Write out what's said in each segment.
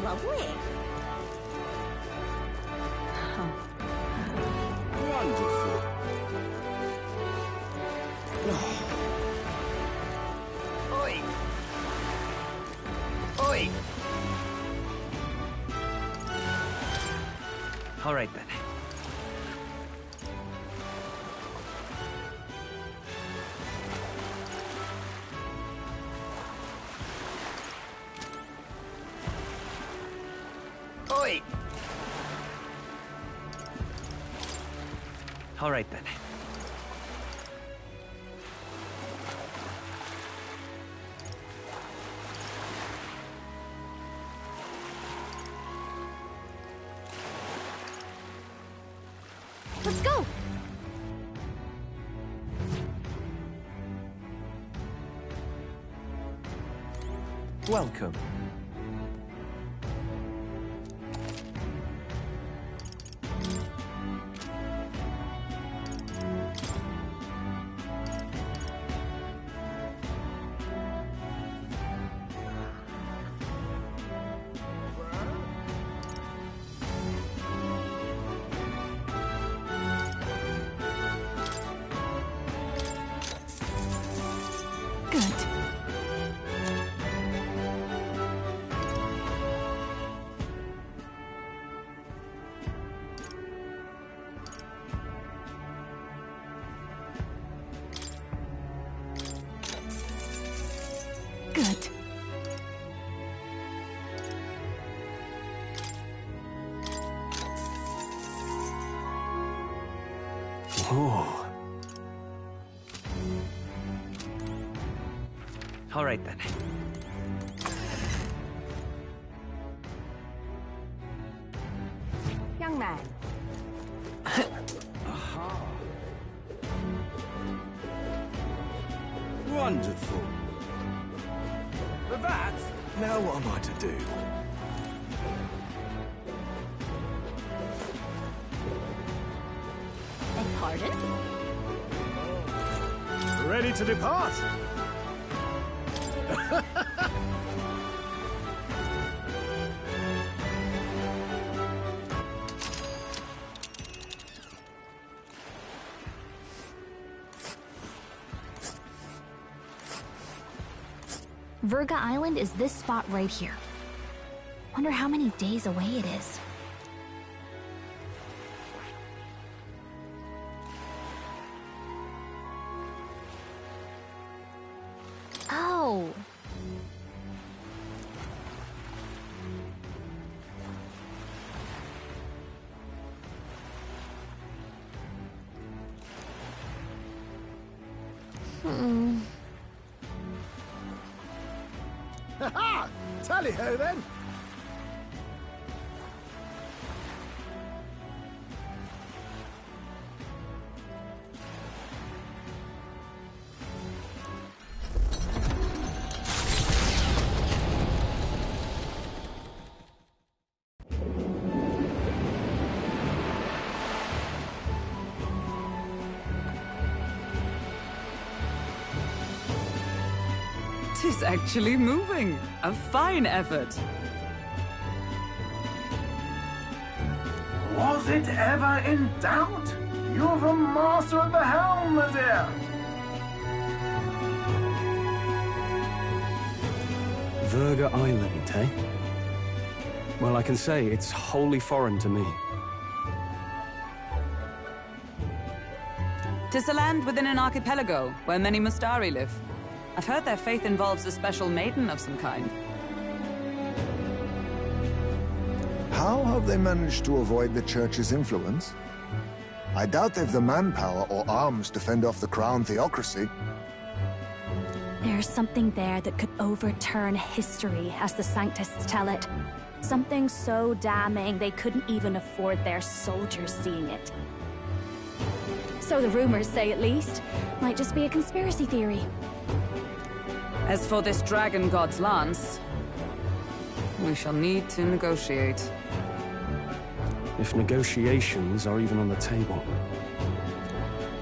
lovely. Wonderful. Oi! Oi! All right then. Oi! All right then. Let's go! Welcome. Good. Good. Ooh. All right then. Young man. Wonderful. But that, now what am I to do? Pardon? Ready to depart? Virga Island is this spot right here. Wonder how many days away it is. Oh. Ha-ha! Tally-ho then! Tis actually moving. A fine effort. Was it ever in doubt? You're the master of the helm, my dear. Virga Island, eh? Well, I can say it's wholly foreign to me. Tis a land within an archipelago, where many Mustari live. I've heard their faith involves a special maiden of some kind. How have they managed to avoid the Church's influence? I doubt they've the manpower or arms to fend off the Crown theocracy. There's something there that could overturn history, as the Sanctists tell it. Something so damning they couldn't even afford their soldiers seeing it. So the rumors say, at least. Might just be a conspiracy theory. As for this dragon god's lance, we shall need to negotiate. If negotiations are even on the table.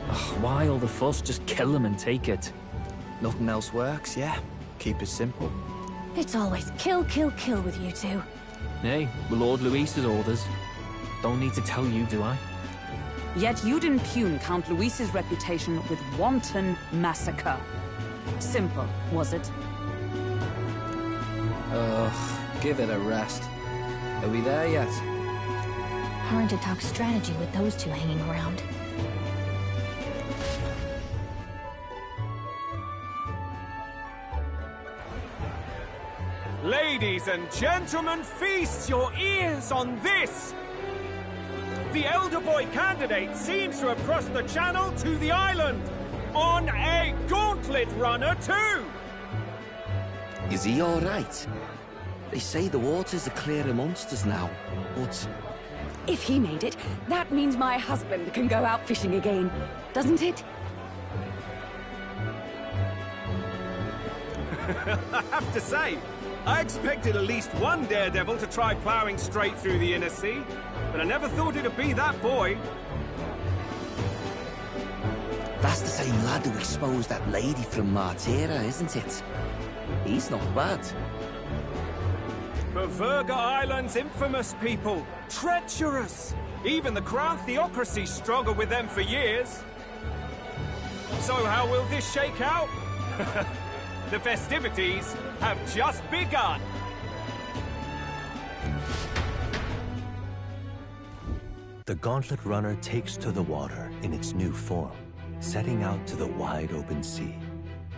Ugh, why all the fuss? Just kill them and take it. Nothing else works, yeah? Keep it simple. It's always kill, kill, kill with you two. Hey, Lord Luis's orders. Don't need to tell you, do I? Yet you'd impugn Count Luis's reputation with wanton massacre. Simple, was it? Ugh, give it a rest. Are we there yet? Hard to talk strategy with those two hanging around. Ladies and gentlemen, feast your ears on this! The Elder Boy candidate seems to have crossed the channel to the island! On a gauntlet runner, too! Is he alright? They say the waters are clear amongst us now, but... If he made it, that means my husband can go out fishing again, doesn't it? I have to say, I expected at least one daredevil to try ploughing straight through the inner sea, but I never thought it'd be that boy. That's the same lad who exposed that lady from Martira, isn't it? He's not bad. But Verga Island's infamous people. Treacherous! Even the Crown Theocracy struggled with them for years. So how will this shake out? The festivities have just begun! The Gauntlet Runner takes to the water in its new form, setting out to the wide open sea.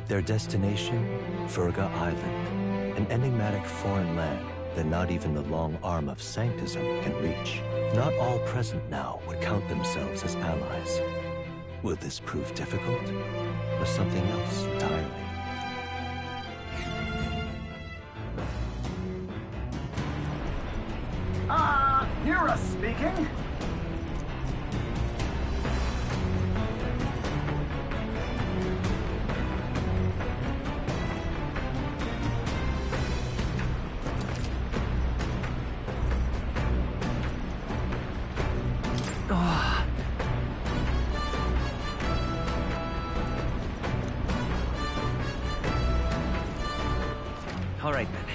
Their destination, Verga Island, an enigmatic foreign land that not even the long arm of Sanctism can reach. Not all present now would count themselves as allies. Will this prove difficult, or something else entirely? Hear us speaking? All right, then.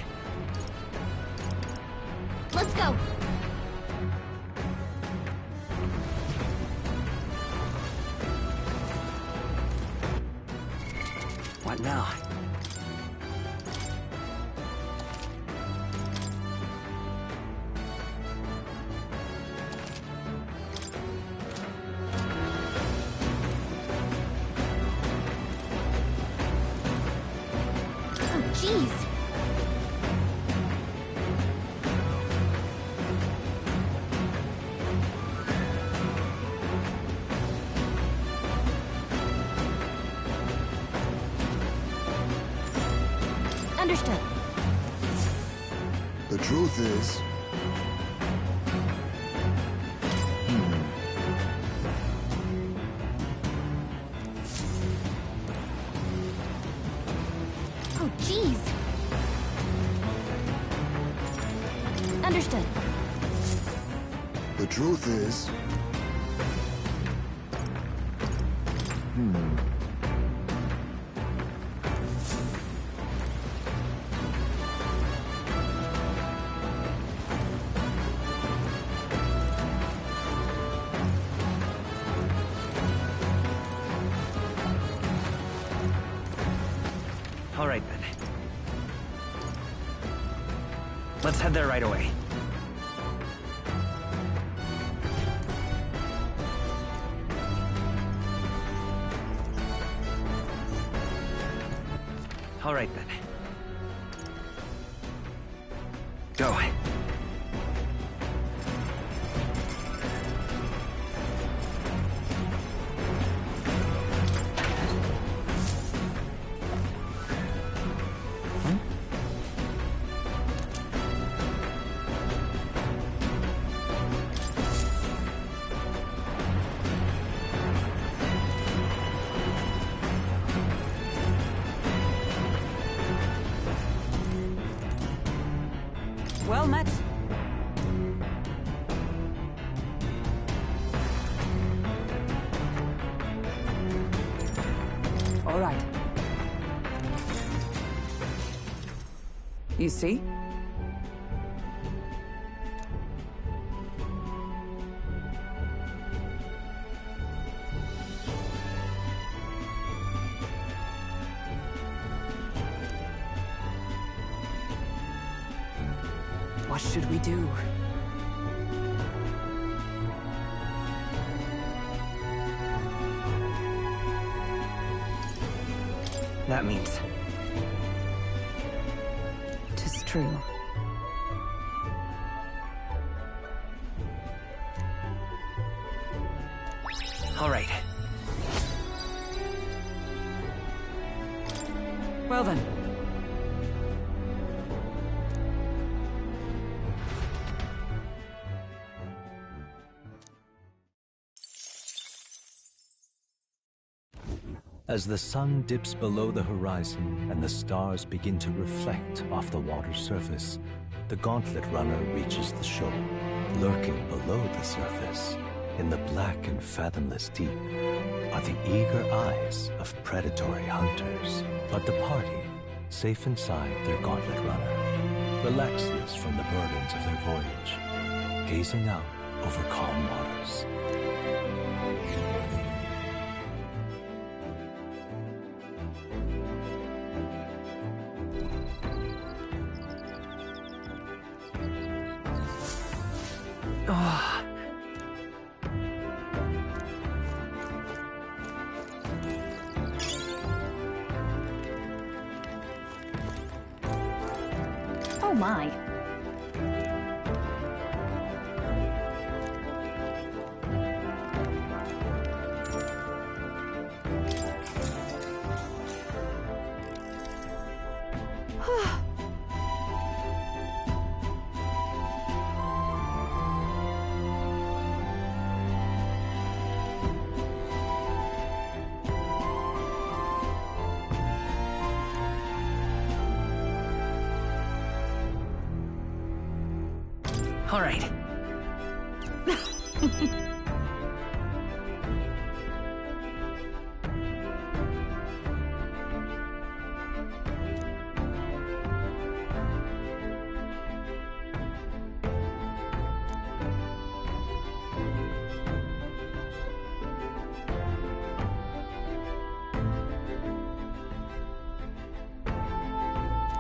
Let's go! What now? Oh, jeez! Understood. The truth is... Oh, jeez! Understood. The truth is... All right, then. Let's head there right away. All right, then. Go. Well met. All right. You see? What should we do? That means... 'Tis true. All right. Well then. As the sun dips below the horizon and the stars begin to reflect off the water's surface, the Gauntlet Runner reaches the shore. Lurking below the surface, in the black and fathomless deep, are the eager eyes of predatory hunters. But the party, safe inside their Gauntlet Runner, relaxes from the burdens of their voyage, gazing out over calm waters. Oh my. All right.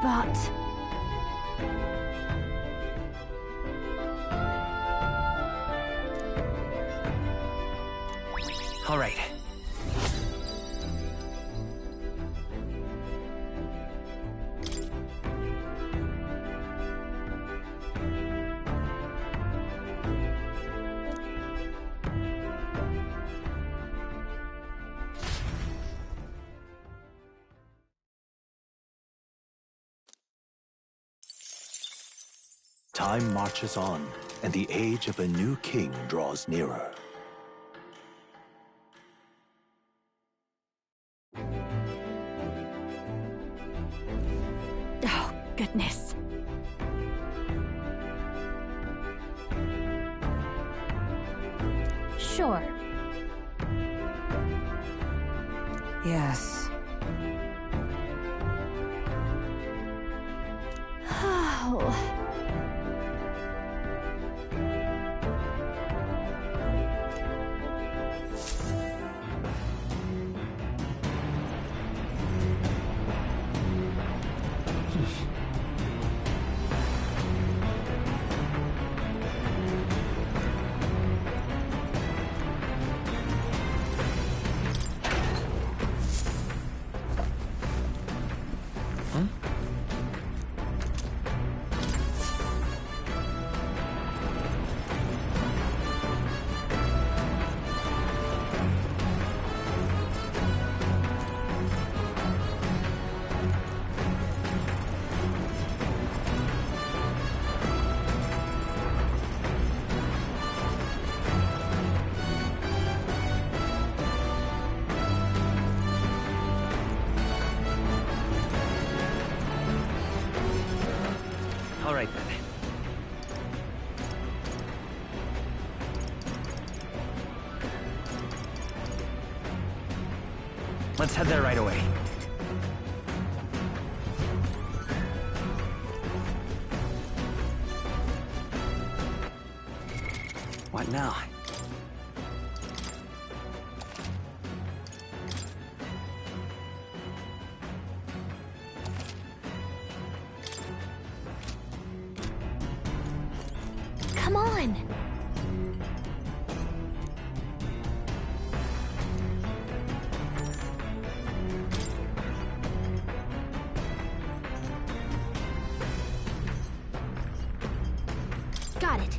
But... All right. Time marches on, and the age of a new king draws nearer. Oh, goodness. Sure. Yes. Oh. All right, then. Let's head there right away. What now? Come on! Got it.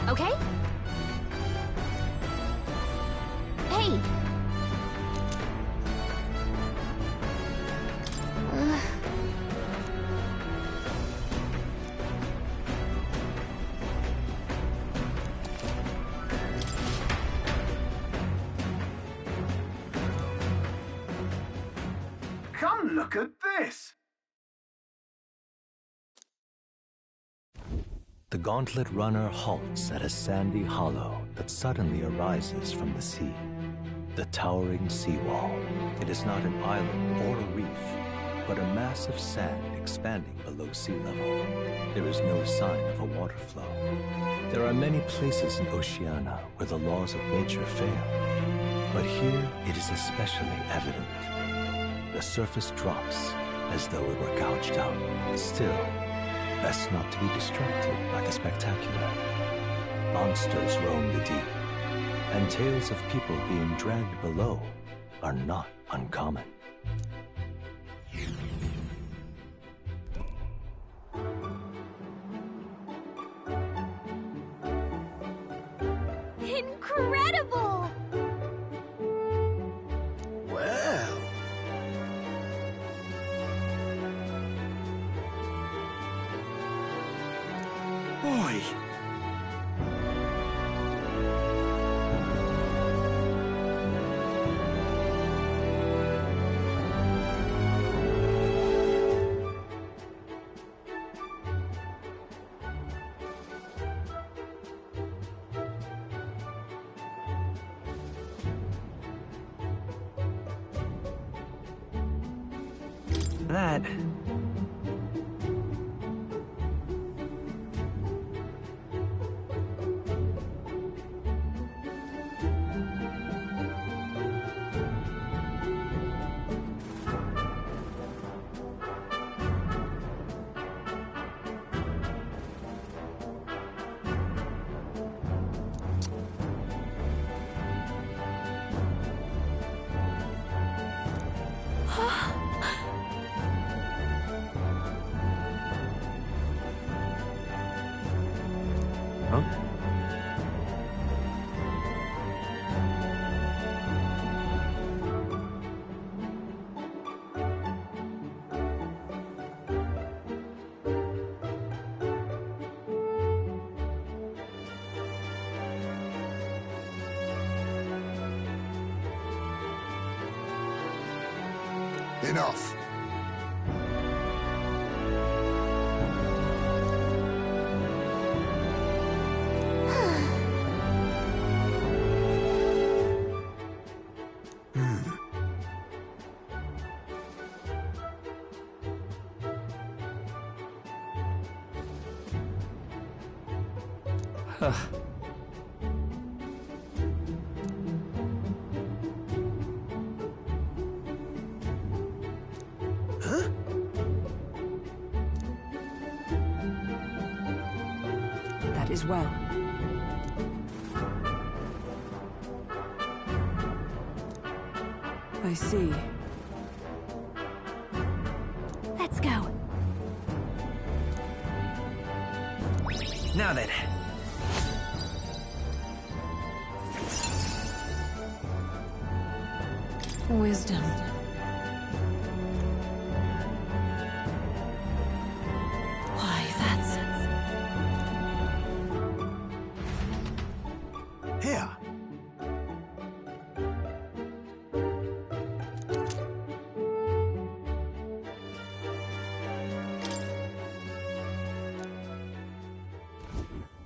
Okay? Hey! Come look at this! The Gauntlet Runner halts at a sandy hollow that suddenly arises from the sea. The towering seawall. It is not an island or a reef, but a mass of sand expanding below sea level. There is no sign of a water flow. There are many places in Oceania where the laws of nature fail, but here it is especially evident. The surface drops as though it were gouged out. Still, best not to be distracted by the spectacular. Monsters roam the deep, and tales of people being dragged below are not uncommon. Incredible! Well... Boy! That... Huh? Enough. That is well. I see. Let's go. Now then. Wisdom. Why, that's... Here.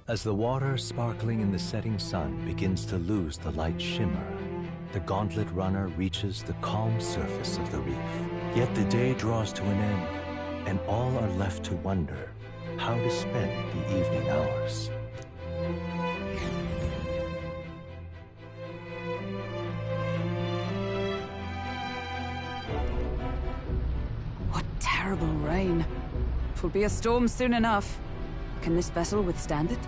As the water sparkling in the setting sun begins to lose the light shimmer, the Gauntlet Runner reaches the calm surface of the reef. Yet the day draws to an end, and all are left to wonder how to spend the evening hours. What terrible rain. It will be a storm soon enough. Can this vessel withstand it?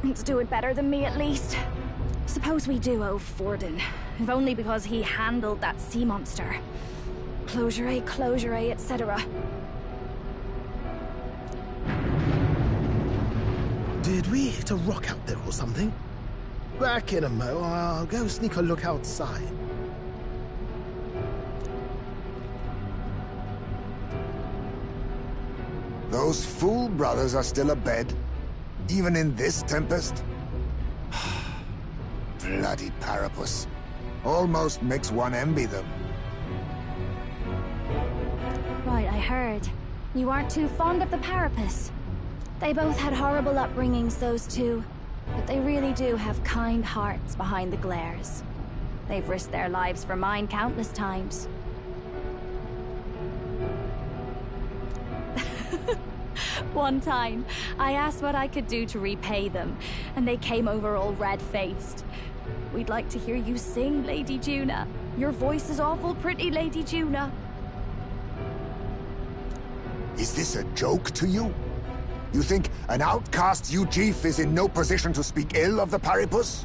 It's doing better than me, at least. Suppose we do owe Forden, if only because he handled that sea monster. Closure, etc. Did we hit a rock out there or something? Back in a mo, I'll go sneak a look outside. Those fool brothers are still abed, even in this tempest? Bloody Paripus. Almost makes one envy them. Right, I heard. You aren't too fond of the Paripus. They both had horrible upbringings, those two. But they really do have kind hearts behind the glares. They've risked their lives for mine countless times. One time, I asked what I could do to repay them, and they came over all red-faced. We'd like to hear you sing, Lady Juna. Your voice is awful pretty, Lady Juna. Is this a joke to you? You think an outcast Ujif is in no position to speak ill of the Paripus?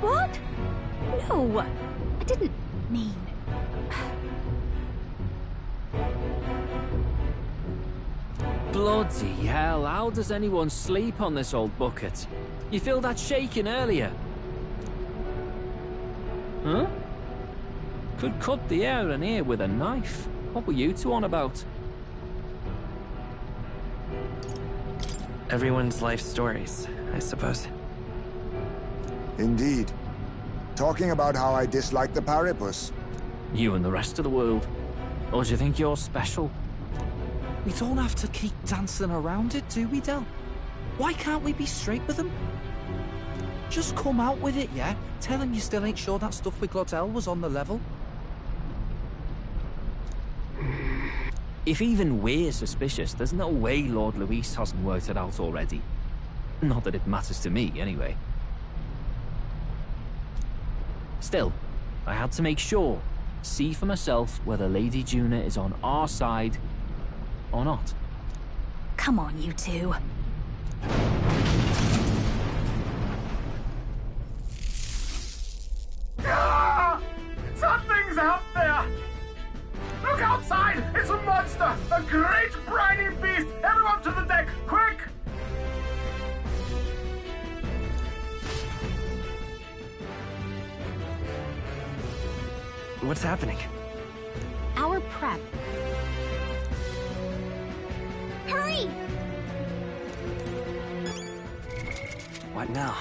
What? No, I didn't mean... Bloody hell, how does anyone sleep on this old bucket? You feel that shaking earlier? Huh? Could cut the air in here with a knife. What were you two on about? Everyone's life stories, I suppose. Indeed. Talking about how I dislike the Paripus. You and the rest of the world. Or do you think you're special? We don't have to keep dancing around it, do we, Del? Why can't we be straight with them? Just come out with it, yeah? Tell him you still ain't sure that stuff with Glottel was on the level. If even we're suspicious, there's no way Lord Luis hasn't worked it out already. Not that it matters to me, anyway. Still, I had to make sure, see for myself whether Lady Juna is on our side or not. Come on, you two. Ah! Something's out there! Look outside! It's a monster! A great briny beast! Everyone to the deck, quick! What's happening? Our prep. Hurry! What now?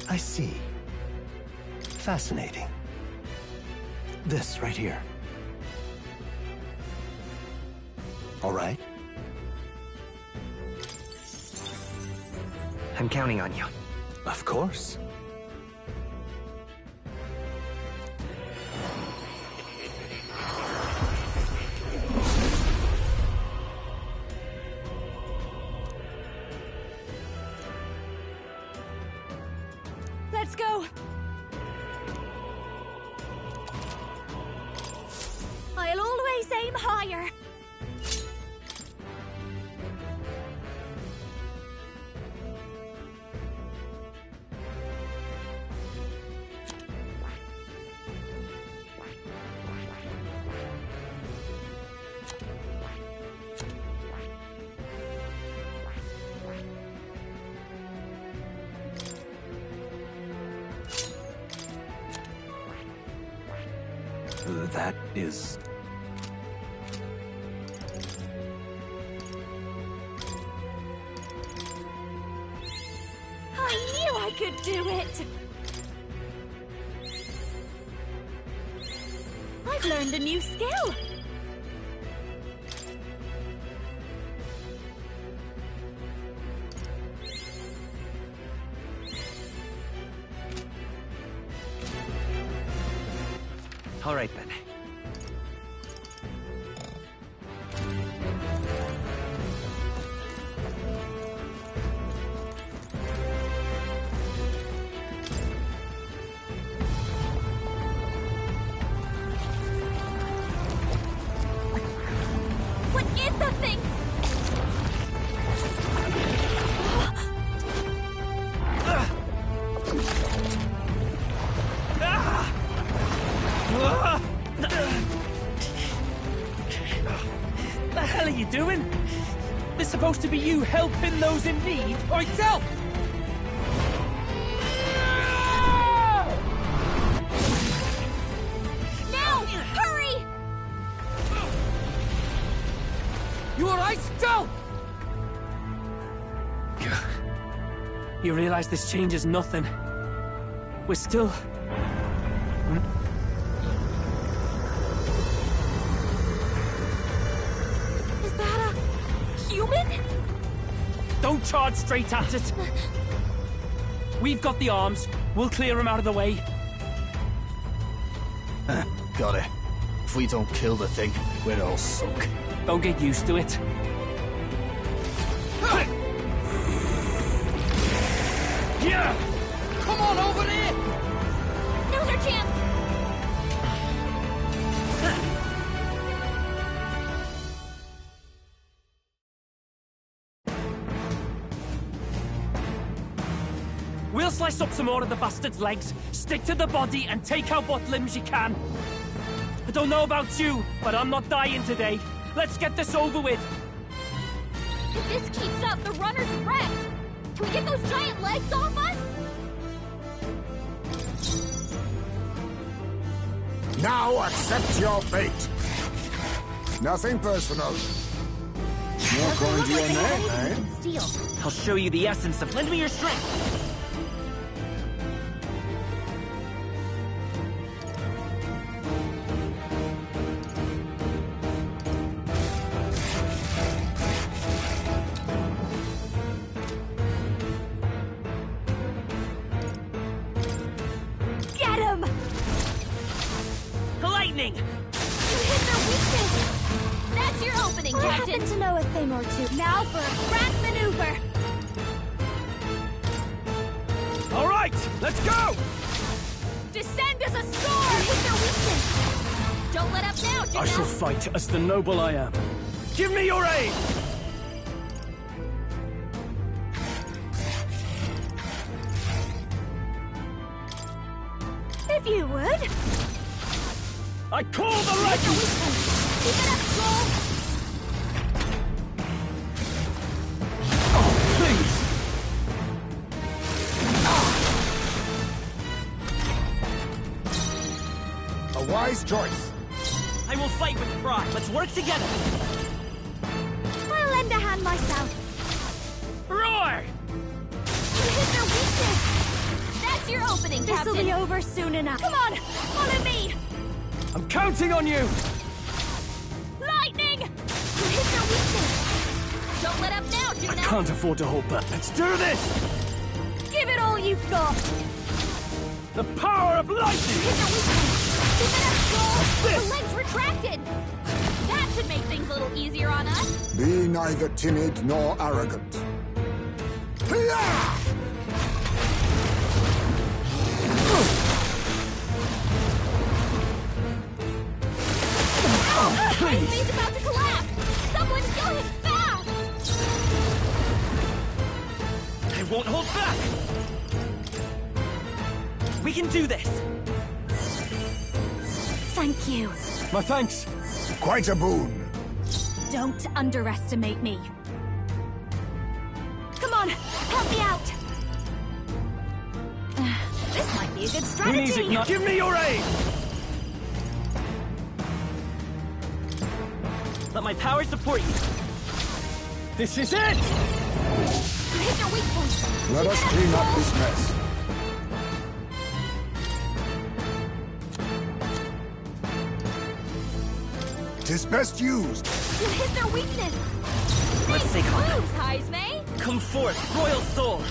I see. Fascinating. This right here. All right. I'm counting on you. Of course. Let's go! I'll always aim higher. That is... I knew I could do it! I've learned a new skill! All right, then. What is that thing? The hell are you doing? This supposed to be you helping those in need, or itself? Now! Hurry! You alright, Del? You realize this changes nothing. We're still... Is that a... human? Don't charge straight at it. We've got the arms. We'll clear him out of the way. Got it. If we don't kill the thing, we're all sunk. Don't get used to it. Yeah! Come on, over there! Now's our chance! We'll slice up some more of the bastard's legs, stick to the body, and take out what limbs you can. I don't know about you, but I'm not dying today. Let's get this over with. If this keeps up, the runner's wrecked! Can we get those giant legs off us? Now accept your fate. Nothing personal. You're going to your neck, eh? Steal. I'll show you the essence of lend me your strength. Get him! Lightning! You hit their weakness! That's your opening, Captain! I happen to know a thing or two. Now for a crack maneuver! All right, let's go! Descend as a storm! Hit their weakness! Don't let up now, Janelle! I shall fight as the noble I am. Give me your aid! If you would. I call the lightning! Keep it up, Troll! Oh, please! A wise choice. I will fight with pride. Let's work together. I'll lend a hand myself. Roar! You hit their weakness! That's your opening, Captain! This'll be over soon enough. Come on! Follow me! I'm counting on you! Lightning! You hit their weakness! Don't let up now, I Janelle! can't afford to hold back. Let's do this! Give it all you've got! The power of lightning! Hit their weakness! Keep it up, Joel! This. The legs retracted! That should make things a little easier on us! Be neither timid nor arrogant. Hiya! He's about to collapse! Someone kill him fast! I won't hold back! We can do this! Thank you. My thanks. Quite a boon. Don't underestimate me. Come on, help me out! This might be a good Who strategy! needs it? Give me your aid! Let my power support you. This is it! You hit their weak point. Let us clean up this mess. Tis best used. You hit their weakness. Let's take on them. Moves, Heisme. Come forth, Royal Soul!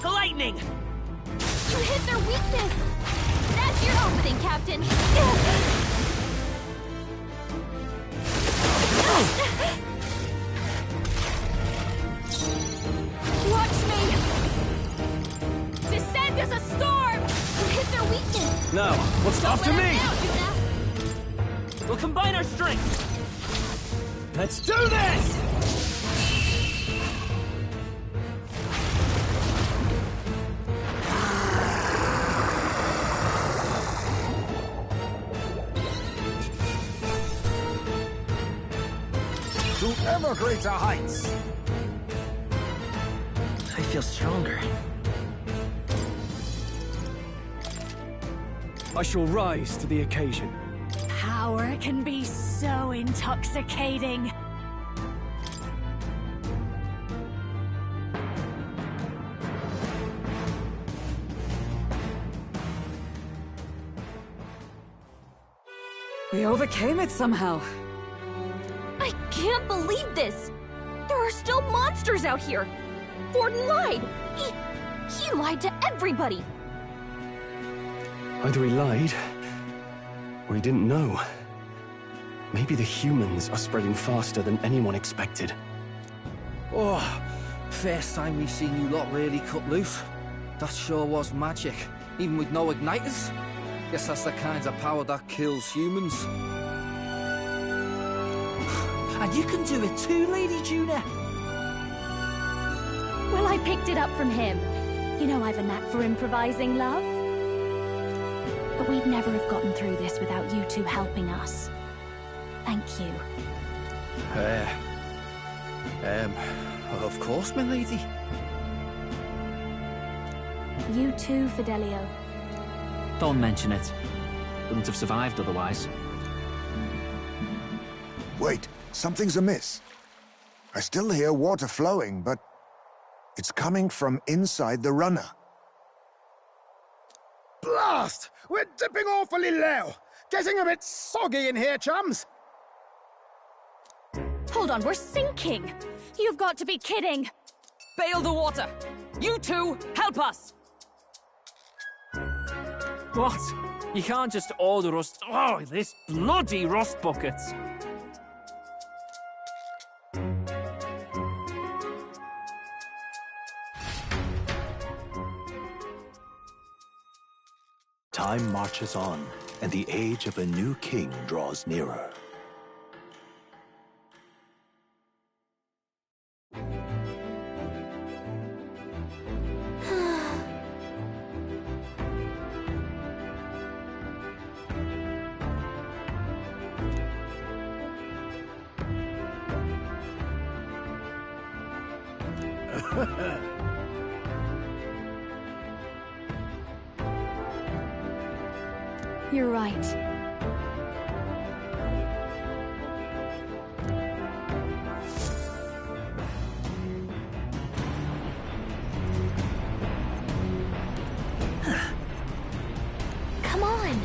The lightning! You hit their weakness. That's your opening, Captain. Watch me. Descend as a storm. You hit their weakness. No, what's after me? Now, Juna. We'll combine our strengths! Let's do this! To ever greater heights. I feel stronger. I shall rise to the occasion. Power can be so intoxicating. We overcame it somehow. I can't believe this! There are still monsters out here! Forden lied! He lied to everybody! Either he lied, or he didn't know. Maybe the humans are spreading faster than anyone expected. Oh, first time we've seen you lot really cut loose. That sure was magic, even with no igniters. Guess that's the kind of power that kills humans. And you can do it too, Lady Juna. Well, I picked it up from him. You know I've a knack for improvising, love. But we'd never have gotten through this without you two helping us. Thank you. Of course, my lady. You too, Fidelio. Don't mention it. Wouldn't have survived otherwise. Wait, something's amiss. I still hear water flowing, but it's coming from inside the runner. Blast! We're dipping awfully low. Getting a bit soggy in here, chums. Hold on, we're sinking! You've got to be kidding! Bail the water! You two, help us! What? You can't just order us... Oh, this bloody rust buckets! Time marches on, and the age of a new king draws nearer. You're right. Come on!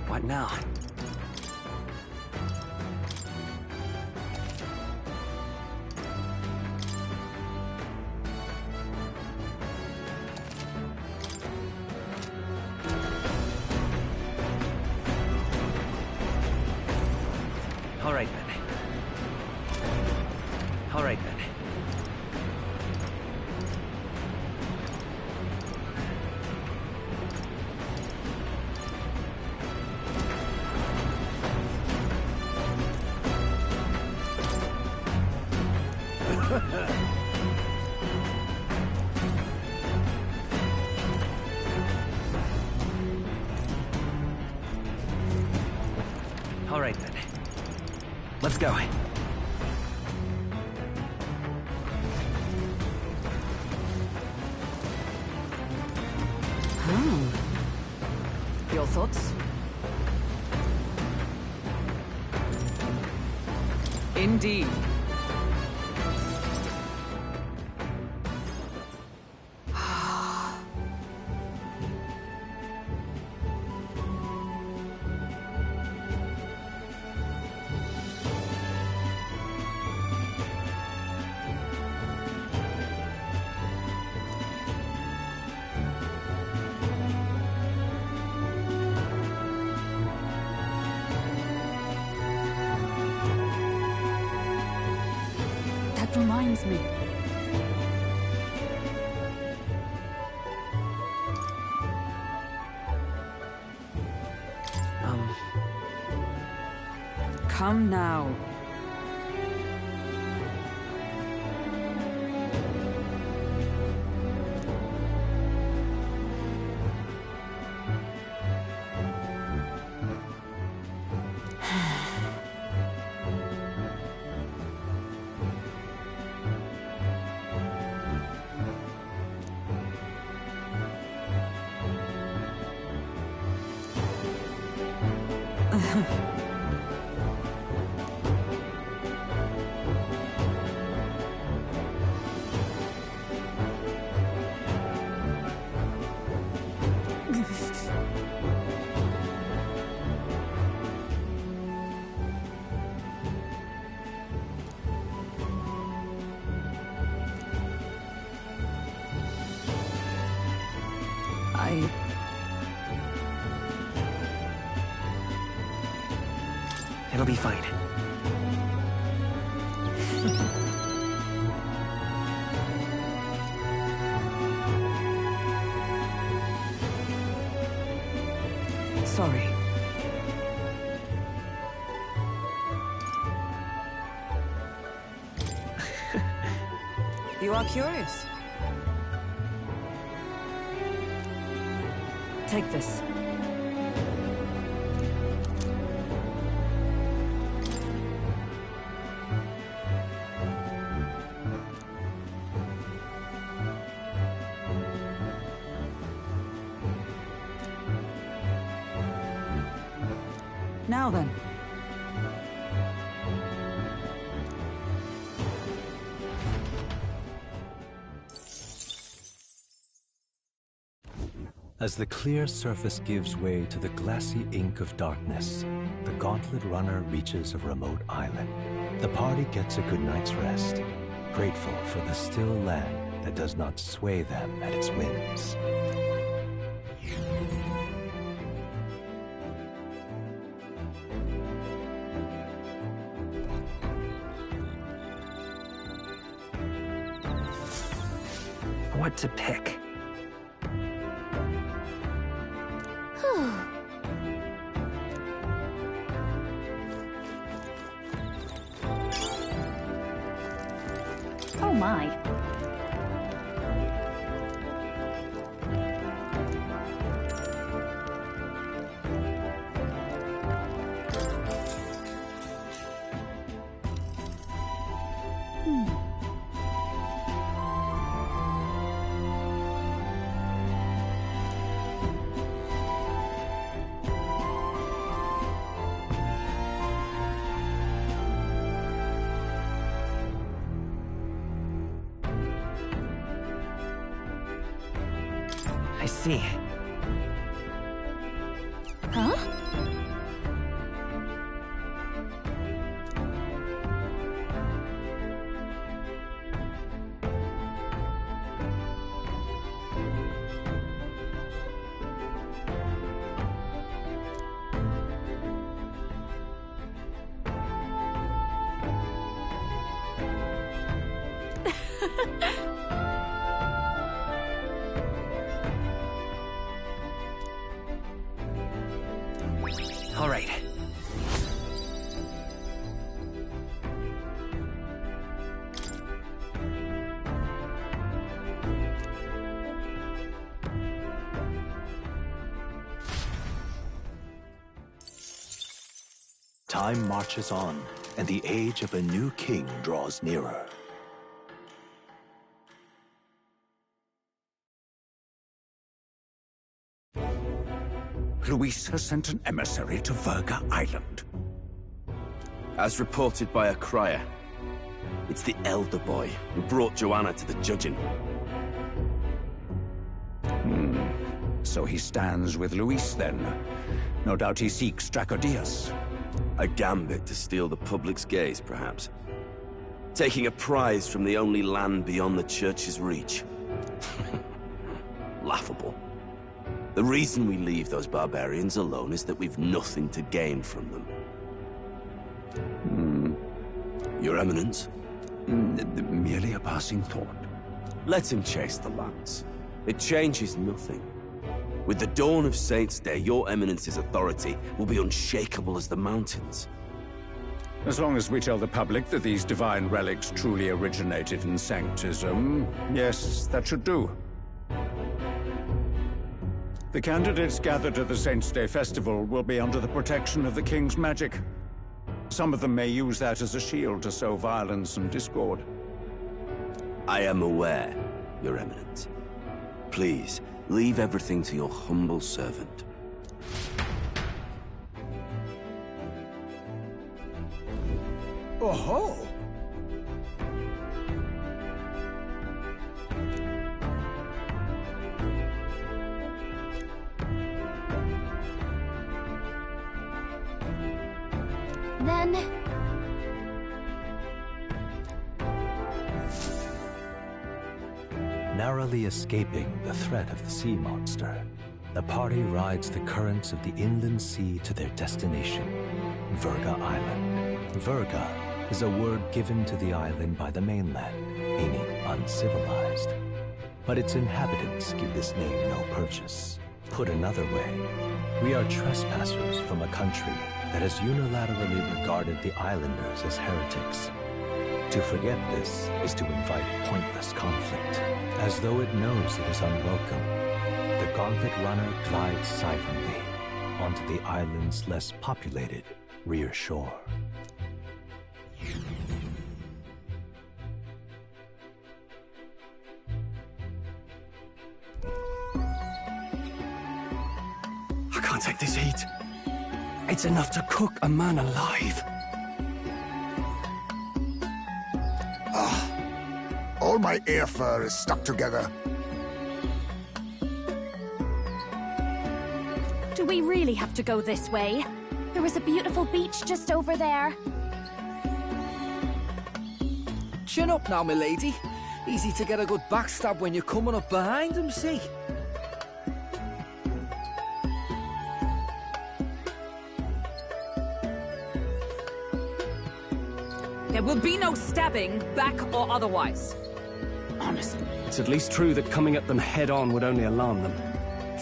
What now? All right, then. All right, then. All right, then. Let's go. Your thoughts? Indeed. That reminds me. Come now. It'll be fine. Sorry. You are curious. Take this. Now then. As the clear surface gives way to the glassy ink of darkness, the Gauntlet Runner reaches a remote island. The party gets a good night's rest, grateful for the still land that does not sway them at its whims. What to pick? Oh my. I see. Huh? All right. Time marches on, and the age of a new king draws nearer. Luis has sent an emissary to Verga Island. As reported by a crier, it's the elder boy who brought Joanna to the judging. So he stands with Luis, then. No doubt he seeks Dracodius. A gambit to steal the public's gaze, perhaps. Taking a prize from the only land beyond the Church's reach. Laughable. The reason we leave those barbarians alone is that we've nothing to gain from them. Your Eminence? Merely a passing thought. Let him chase the lance. It changes nothing. With the dawn of Saints' Day, your Eminence's authority will be unshakable as the mountains. As long as we tell the public that these divine relics truly originated in Sanctism, yes, that should do. The candidates gathered at the Saints' Day Festival will be under the protection of the King's magic. Some of them may use that as a shield to sow violence and discord. I am aware, Your Eminence. Please, leave everything to your humble servant. Oh-ho! Then... Narrowly escaping the threat of the sea monster, the party rides the currents of the inland sea to their destination, Verga Island. Verga is a word given to the island by the mainland, meaning uncivilized. But its inhabitants give this name no purchase. Put another way, we are trespassers from a country that has unilaterally regarded the islanders as heretics. To forget this is to invite pointless conflict. As though it knows it is unwelcome, the Gauntlet Runner glides silently onto the island's less populated rear shore. I can't take this heat. It's enough to cook a man alive. All my ear fur is stuck together. Do we really have to go this way? There was a beautiful beach just over there. Chin up now, milady. Easy to get a good backstab when you're coming up behind him, see? There will be no stabbing, back or otherwise. Honestly. It's at least true that coming at them head-on would only alarm them.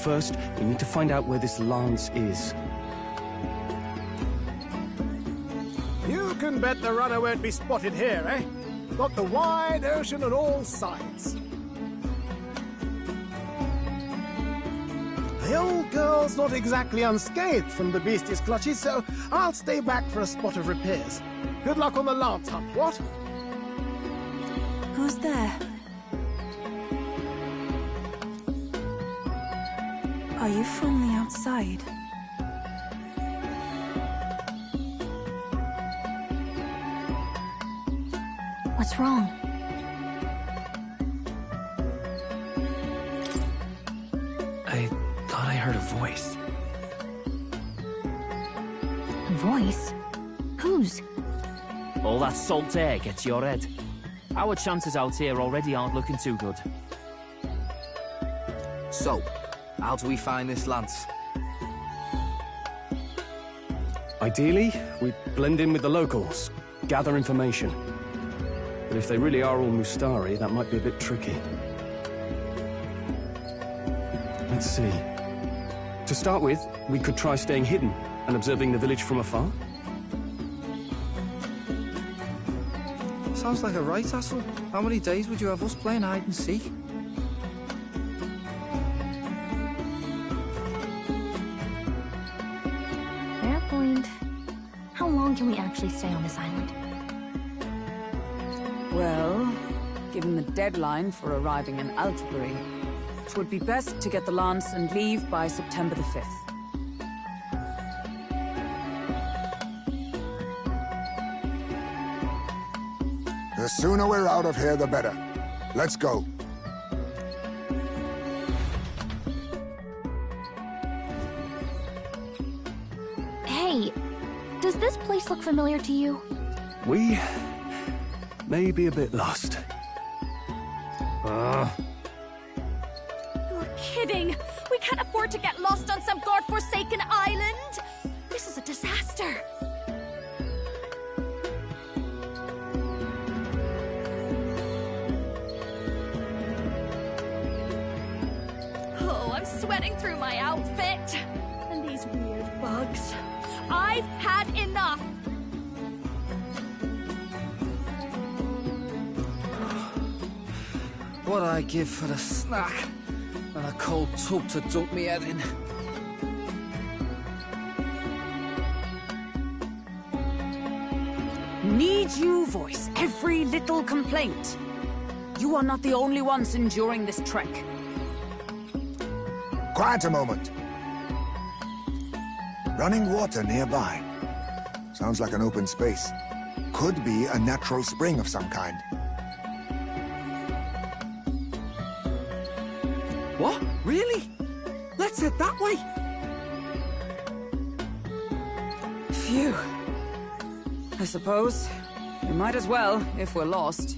First, we need to find out where this lance is. You can bet the runner won't be spotted here, eh? Got the wide ocean on all sides. The old girl's not exactly unscathed from the beastie's clutches, so I'll stay back for a spot of repairs. Good luck on the lance hunt, what? Who's there? Are you from the outside? What's wrong? I thought I heard a voice. A voice? Whose? All that salt air gets your head. Our chances out here already aren't looking too good. So, how do we find this lance? Ideally, we'd blend in with the locals, gather information. But if they really are all Mustari, that might be a bit tricky. Let's see. To start with, we could try staying hidden and observing the village from afar. Sounds like a right hassle. How many days would you have us playing hide and seek? Fair point. How long long can we actually stay on this island? Well, given the deadline for arriving in Altabury, it would be best to get the lance and leave by September the 5th. The sooner we're out of here, the better. Let's go. Hey, does this place look familiar to you? We may be a bit lost. You're kidding! We can't afford to get lost on some godforsaken island! This is a disaster! Oh, I'm sweating through my outfit! And these weird bugs. I've had enough! What I give for a snack and a cold tub to dunk me head in. Need you voice every little complaint? You are not the only ones enduring this trek. Quiet a moment. Running water nearby. Sounds like an open space. Could be a natural spring of some kind. What? Really? Let's head that way. Phew. I suppose we might as well if we're lost.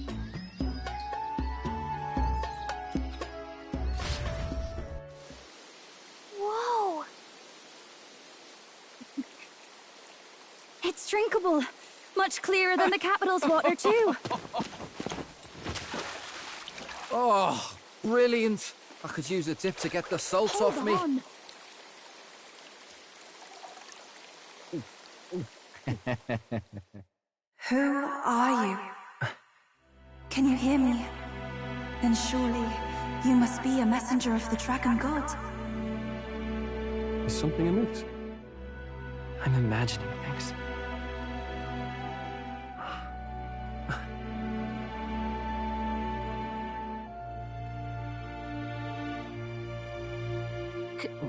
Whoa! It's drinkable. Much clearer than the capital's water, too. Oh, brilliant. I could use a dip to get the salt off me. On. Who are you? Can you hear me? Then surely you must be a messenger of the Dragon God. Is something amiss? I'm imagining things.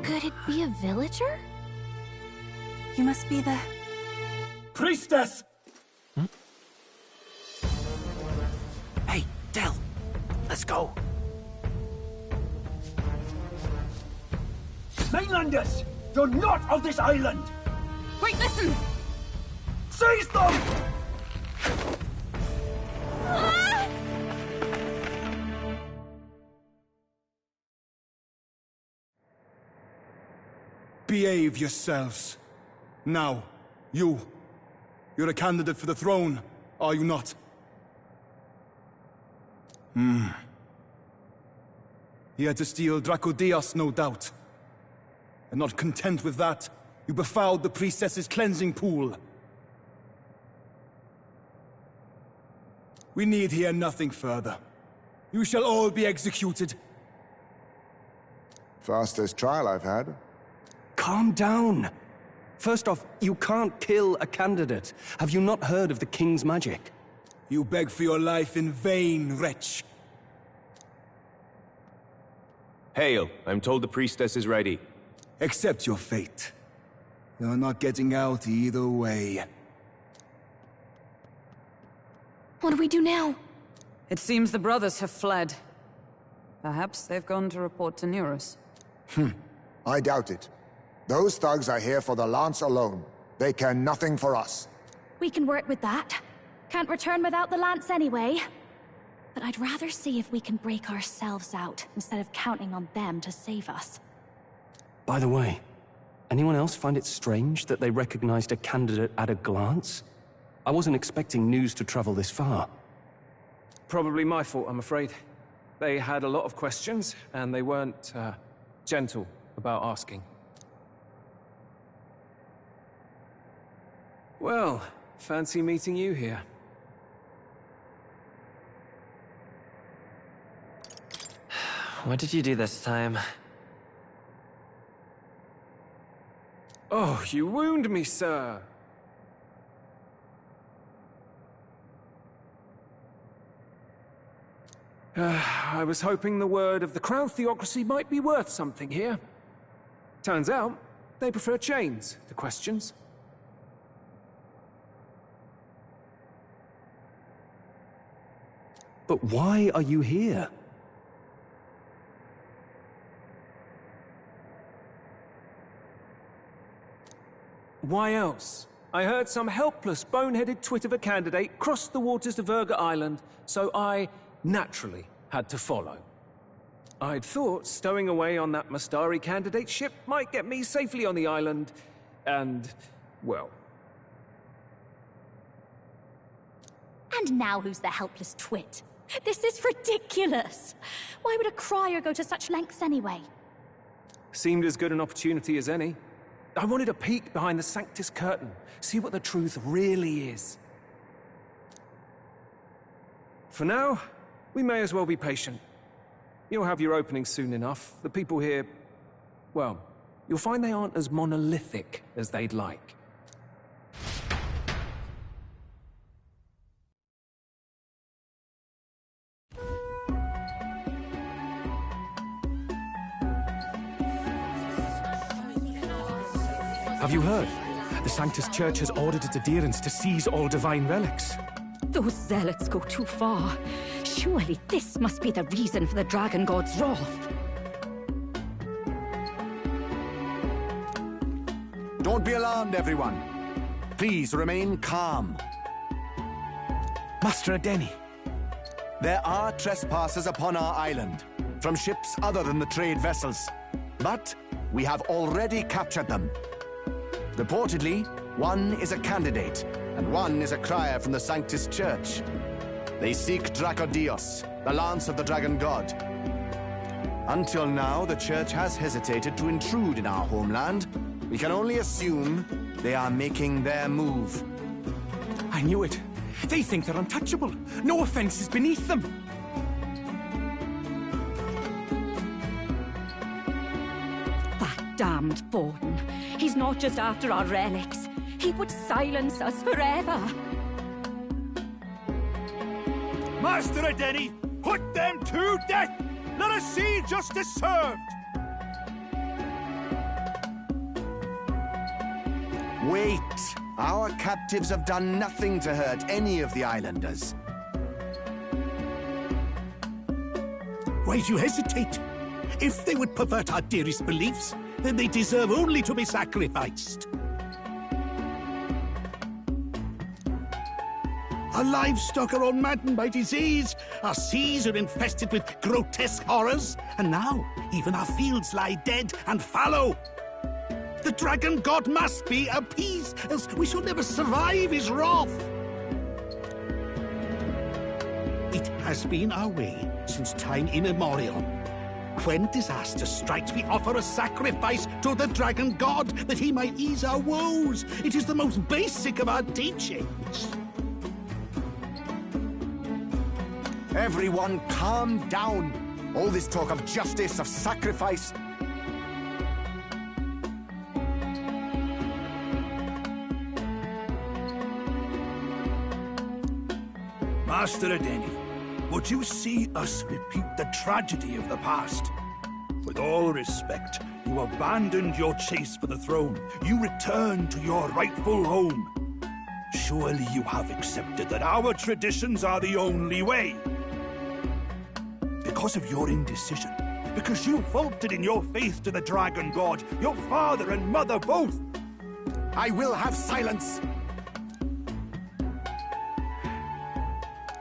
Could it be a villager? You must be the... Priestess! Hey, Del, let's go. Mainlanders! You're not of this island! Wait, listen! Seize them! Behave yourselves. Now, you're a candidate for the throne, are you not? He had to steal Dracodias, no doubt. And not content with that, you befouled the priestess's cleansing pool. We need hear nothing further. You shall all be executed. Fastest trial I've had. Calm down. First off, you can't kill a candidate. Have you not heard of the King's magic? You beg for your life in vain, wretch. Hail, I'm told the priestess is ready. Accept your fate. You're not getting out either way. What do we do now? It seems the brothers have fled. Perhaps they've gone to report to Neros. I doubt it. Those thugs are here for the lance alone. They care nothing for us. We can work with that. Can't return without the lance anyway. But I'd rather see if we can break ourselves out, instead of counting on them to save us. By the way, anyone else find it strange that they recognized a candidate at a glance? I wasn't expecting news to travel this far. Probably my fault, I'm afraid. They had a lot of questions, and they weren't, gentle about asking. Well, fancy meeting you here. What did you do this time? Oh, you wound me, sir. I was hoping the word of the Crown Theocracy might be worth something here. Turns out, they prefer chains to questions. But why are you here? Why else? I heard some helpless, boneheaded twit of a candidate crossed the waters to Verga Island, so I naturally had to follow. I'd thought stowing away on that Mastari candidate ship might get me safely on the island, and, well... And now who's the helpless twit? This is ridiculous! Why would a crier go to such lengths anyway? Seemed as good an opportunity as any. I wanted a peek behind the Sanctus curtain, see what the truth really is. For now, we may as well be patient. You'll have your opening soon enough. The people here, well, you'll find they aren't as monolithic as they'd like. Have you heard? The Sanctus Church has ordered its adherents to seize all divine relics. Those zealots go too far. Surely this must be the reason for the Dragon God's wrath. Don't be alarmed, everyone. Please remain calm. Master Adeni. There are trespassers upon our island, from ships other than the trade vessels. But we have already captured them. Reportedly, one is a candidate, and one is a crier from the Sanctus Church. They seek Dracodios, the lance of the Dragon God. Until now, the Church has hesitated to intrude in our homeland. We can only assume they are making their move. I knew it. They think they're untouchable. No offense is beneath them. That damned Borden. He's not just after our relics. He would silence us forever. Master Adeni, put them to death! Let us see justice served! Wait! Our captives have done nothing to hurt any of the islanders. Why do you hesitate? If they would pervert our dearest beliefs, then they deserve only to be sacrificed. Our livestock are all maddened by disease, our seas are infested with grotesque horrors, and now even our fields lie dead and fallow. The Dragon God must be appeased, else we shall never survive his wrath. It has been our way since time immemorial. When disaster strikes, we offer a sacrifice to the Dragon God that he might ease our woes. It is the most basic of our teachings. Everyone, calm down. All this talk of justice, of sacrifice... Master Adeni, would you see us repeat the tragedy of the past? With all respect, you abandoned your chase for the throne. You returned to your rightful home. Surely you have accepted that our traditions are the only way. Because of your indecision, because you faltered in your faith to the Dragon God, your father and mother both. I will have silence!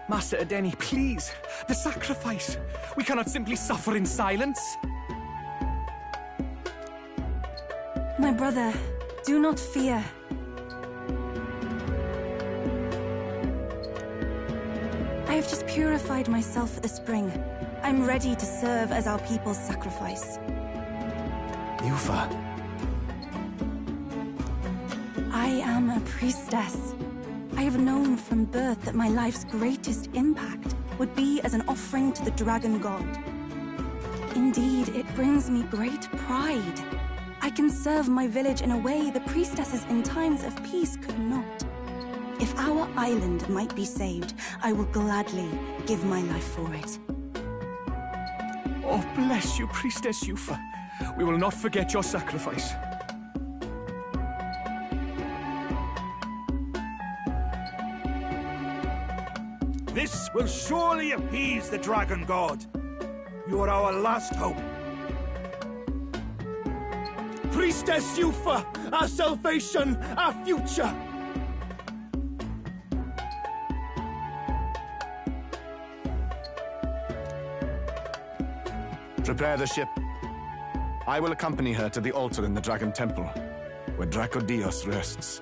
Master Adeni, please. The sacrifice. We cannot simply suffer in silence. My brother, do not fear. I have just purified myself for the spring. I'm ready to serve as our people's sacrifice. Yufa. I am a priestess. I have known from birth that my life's greatest impact would be as an offering to the Dragon God. Indeed, it brings me great pride. I can serve my village in a way the priestesses in times of peace could not. If our island might be saved, I will gladly give my life for it. Oh, bless you, Priestess Yufa. We will not forget your sacrifice. This will surely appease the Dragon God. You are our last hope. Priestess Yufa, our salvation, our future! Prepare the ship. I will accompany her to the altar in the Dragon Temple, where Dracodios rests.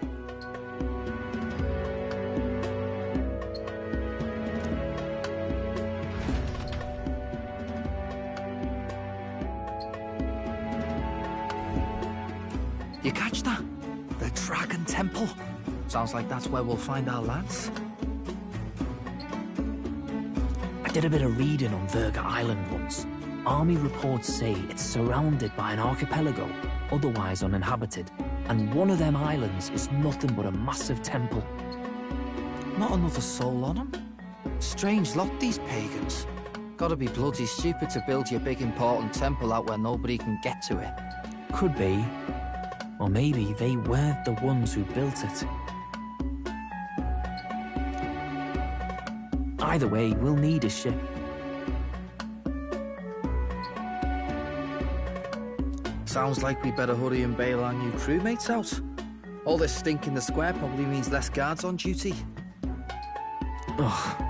You catch that? The Dragon Temple. Sounds like that's where we'll find our lads. I did a bit of reading on Verga Island once. Army reports say it's surrounded by an archipelago, otherwise uninhabited, and one of them islands is nothing but a massive temple. Not another soul on them? Strange lot, these pagans. Gotta be bloody stupid to build your big important temple out where nobody can get to it. Could be. Or maybe they weren't the ones who built it. Either way, we'll need a ship. Sounds like we better hurry and bail our new crewmates out. All this stink in the square probably means less guards on duty. Ugh.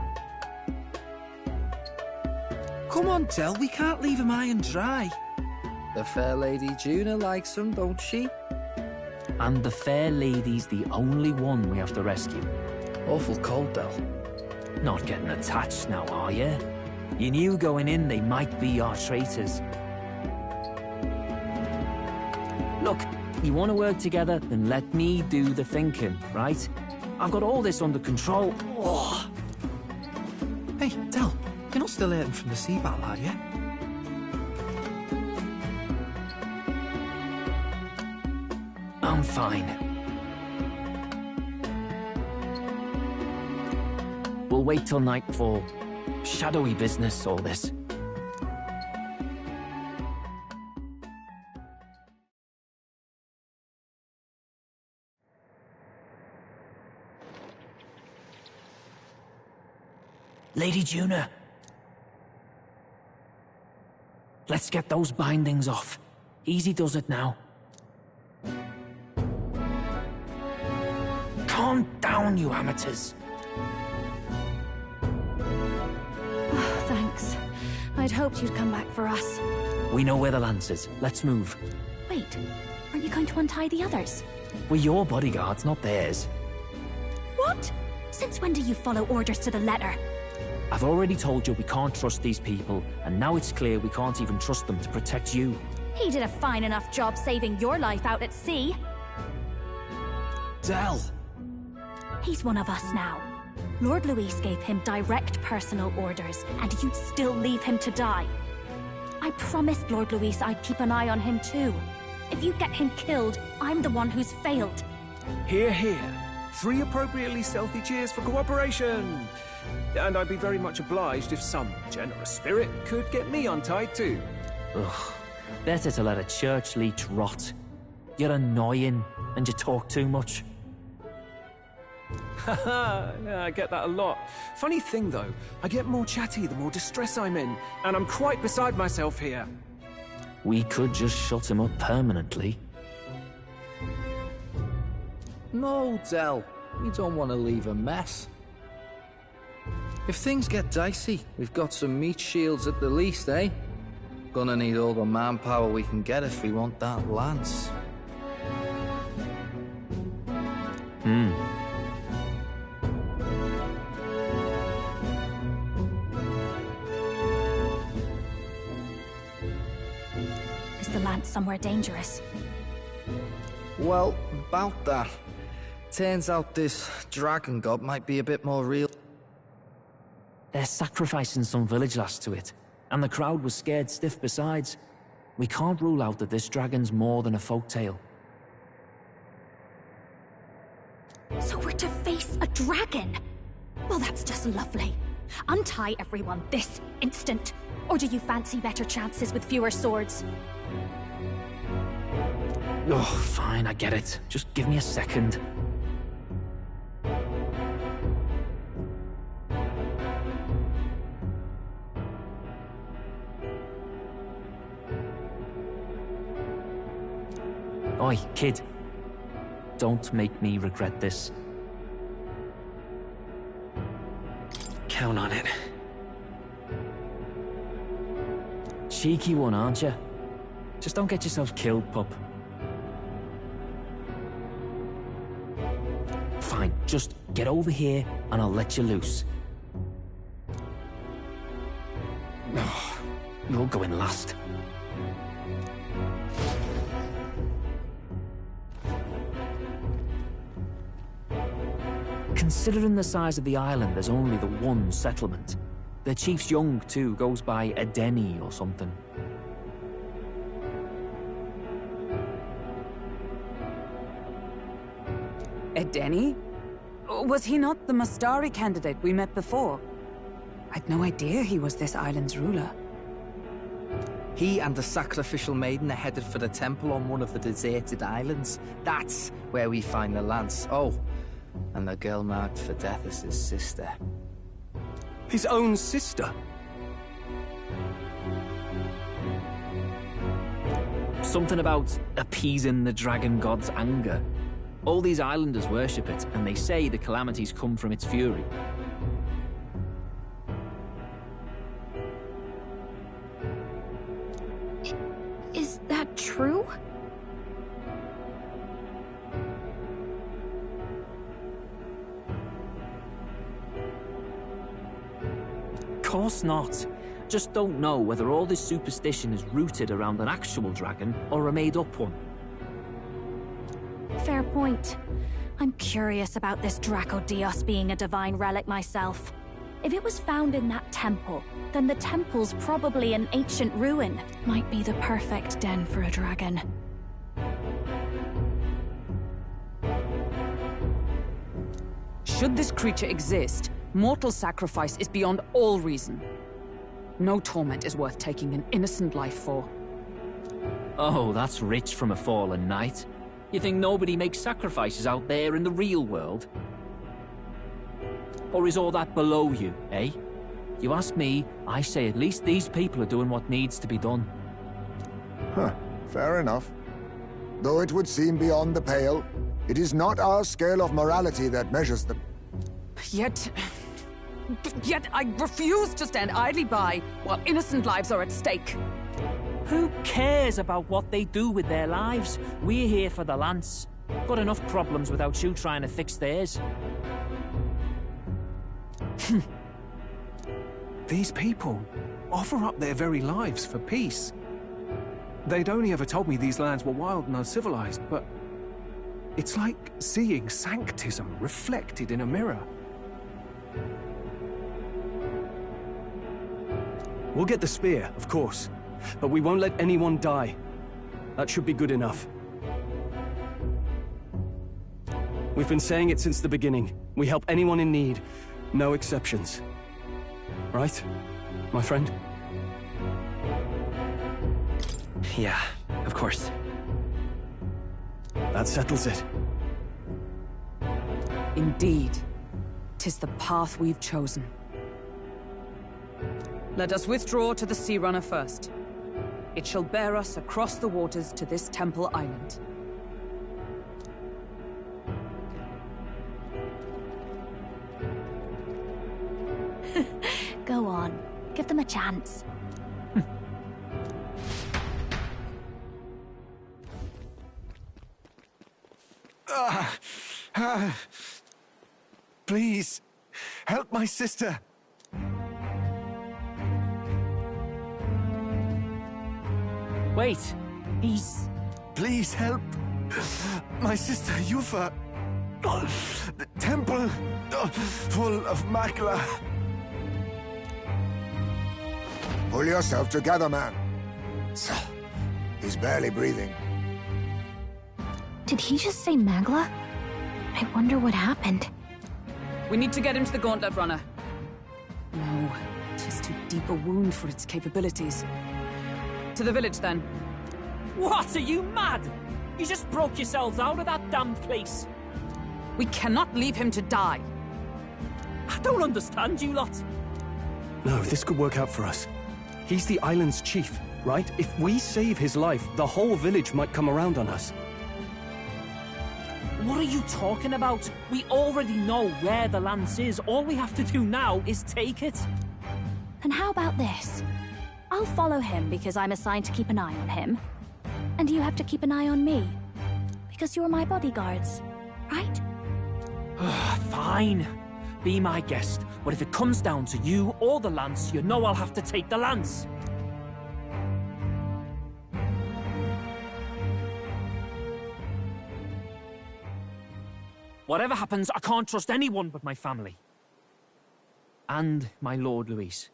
Come on, Del, we can't leave him high and dry. The fair lady Juna likes him, don't she? And the fair lady's the only one we have to rescue. Awful cold, Del. Not getting attached now, are you? You knew going in they might be our traitors. Look, you want to work together, then let me do the thinking, right? I've got all this under control. Oh. Hey, Del, you're not still hurting from the sea battle, are you? I'm fine. We'll wait till nightfall. Shadowy business, all this. Lady Juna. Let's get those bindings off. Easy does it now. Calm down, you amateurs. Oh, thanks. I'd hoped you'd come back for us. We know where the lance is. Let's move. Wait, aren't you going to untie the others? We're your bodyguards, not theirs. What? Since when do you follow orders to the letter? I've already told you we can't trust these people, and now it's clear we can't even trust them to protect you. He did a fine enough job saving your life out at sea. Del! He's one of us now. Lord Luis gave him direct personal orders, and you'd still leave him to die. I promised Lord Luis I'd keep an eye on him too. If you get him killed, I'm the one who's failed. Hear, hear. 3 appropriately stealthy cheers for cooperation. And I'd be very much obliged if some generous spirit could get me untied too. Ugh. Better to let a church leech rot. You're annoying, and you talk too much. Haha, yeah, I get that a lot. Funny thing though, I get more chatty the more distress I'm in, and I'm quite beside myself here. We could just shut him up permanently. No, Del. We don't want to leave a mess. If things get dicey, we've got some meat shields at the least, eh? Gonna need all the manpower we can get if we want that lance. Is the lance somewhere dangerous? Well, about that. Turns out this dragon god might be a bit more real. They're sacrificing some village lass to it, and the crowd was scared stiff besides. We can't rule out that this dragon's more than a folktale. So we're to face a dragon? Well, that's just lovely. Untie everyone this instant. Or do you fancy better chances with fewer swords? Oh, fine, I get it. Just give me a second. Oi, kid. Don't make me regret this. Count on it. Cheeky one, aren't you? Just don't get yourself killed, pup. Fine, just get over here and I'll let you loose. Oh, you're going last. Considering the size of the island, there's only the one settlement. The chief's young, too, goes by Edeni or something. Edeni? Was he not the Mastari candidate we met before? I'd no idea he was this island's ruler. He and the sacrificial maiden are headed for the temple on one of the deserted islands. That's where we find the lance. Oh, and the girl marked for death is his sister. His own sister? Something about appeasing the dragon god's anger. All these islanders worship it, and they say the calamities come from its fury. Is that true? Course not. Just don't know whether all this superstition is rooted around an actual dragon or a made-up one. Fair point. I'm curious about this Dracodios being a divine relic myself. If it was found in that temple, then the temple's probably an ancient ruin. Might be the perfect den for a dragon. Should this creature exist, mortal sacrifice is beyond all reason. No torment is worth taking an innocent life for. Oh, that's rich from a fallen knight. You think nobody makes sacrifices out there in the real world? Or is all that below you, eh? You ask me, I say at least these people are doing what needs to be done. Huh, fair enough. Though it would seem beyond the pale, it is not our scale of morality that measures them. Yet I refuse to stand idly by while innocent lives are at stake. Who cares about what they do with their lives? We're here for the lance. Got enough problems without you trying to fix theirs. These people offer up their very lives for peace. They'd only ever told me these lands were wild and uncivilized, but it's like seeing sanctism reflected in a mirror. We'll get the spear, of course, but we won't let anyone die. That should be good enough. We've been saying it since the beginning. We help anyone in need, no exceptions. Right, my friend? Yeah, of course. That settles it. Indeed. 'Tis the path we've chosen. Let us withdraw to the Sea Runner first. It shall bear us across the waters to this temple island. Go on. Give them a chance. Please, help my sister. Wait, he's... Please help my sister Yufa. The temple full of Makla. Pull yourself together, man. He's barely breathing. Did he just say Magla? I wonder what happened. We need to get him to the Gauntlet Runner. No, 'tis too deep. deeper wound for its capabilities. To the village, then. What, are you mad? You just broke yourselves out of that damn place. We cannot leave him to die. I don't understand you lot. No, this could work out for us. He's the island's chief, right? If we save his life, the whole village might come around on us. What are you talking about? We already know where the lance is. All we have to do now is take it. And how about this? I'll follow him because I'm assigned to keep an eye on him. And you have to keep an eye on me. Because you're my bodyguards, right? Fine. Be my guest. But if it comes down to you or the lance, you know I'll have to take the lance. Whatever happens, I can't trust anyone but my family. And my Lord Luis.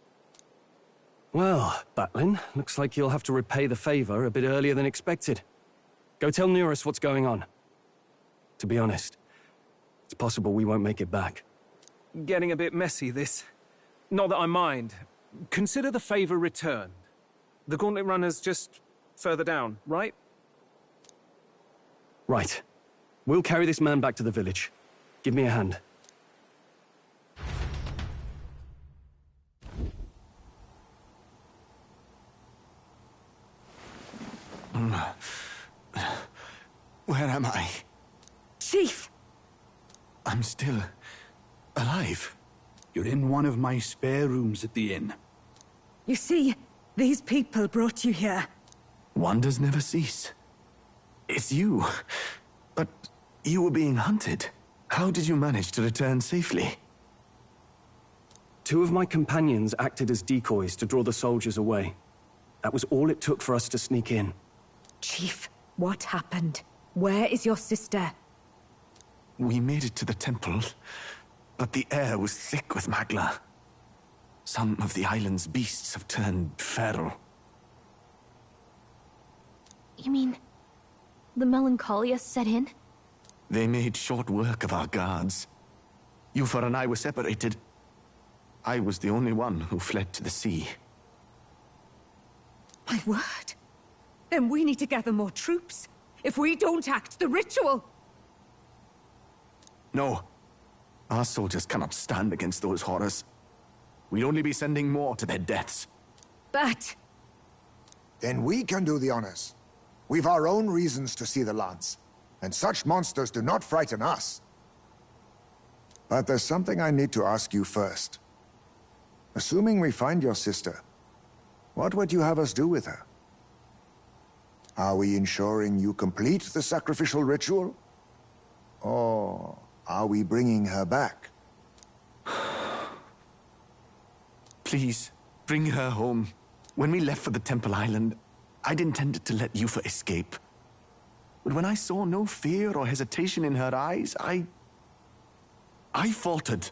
Well, Batlin, looks like you'll have to repay the favor a bit earlier than expected. Go tell Neurus what's going on. To be honest, it's possible we won't make it back. Getting a bit messy, this. Not that I mind. Consider the favor returned. The Gauntlet Runner's just further down, right? Right. We'll carry this man back to the village. Give me a hand. Where am I? Chief! I'm still alive. You're in one of my spare rooms at the inn. You see, these people brought you here. Wonders never cease. It's you. But you were being hunted. How did you manage to return safely? 2 of my companions acted as decoys to draw the soldiers away. That was all it took for us to sneak in. Chief, what happened? Where is your sister? We made it to the temple, but the air was thick with Magla. Some of the island's beasts have turned feral. You mean... the Melancholia set in? They made short work of our guards. Yuffie and I were separated. I was the only one who fled to the sea. My word. Then we need to gather more troops. If we don't act, the ritual... No. Our soldiers cannot stand against those horrors. We'd only be sending more to their deaths. But... Then we can do the honors. We've our own reasons to see the lance, and such monsters do not frighten us. But there's something I need to ask you first. Assuming we find your sister, what would you have us do with her? Are we ensuring you complete the sacrificial ritual? Or are we bringing her back? Please, bring her home. When we left for the Temple Island, I'd intended to let Yuffie escape. But when I saw no fear or hesitation in her eyes, I faltered.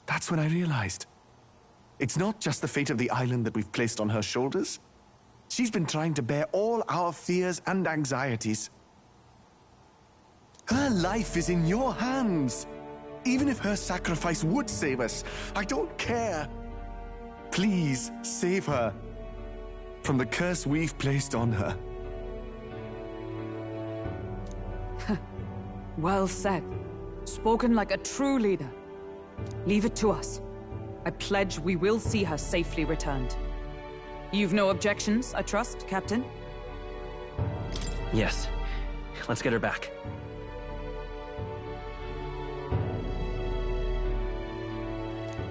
That's when I realized. It's not just the fate of the island that we've placed on her shoulders. She's been trying to bear all our fears and anxieties. Her life is in your hands. Even if her sacrifice would save us, I don't care. Please, save her from the curse we've placed on her. Well said. Spoken like a true leader. Leave it to us. I pledge we will see her safely returned. You've no objections, I trust, Captain? Yes. Let's get her back.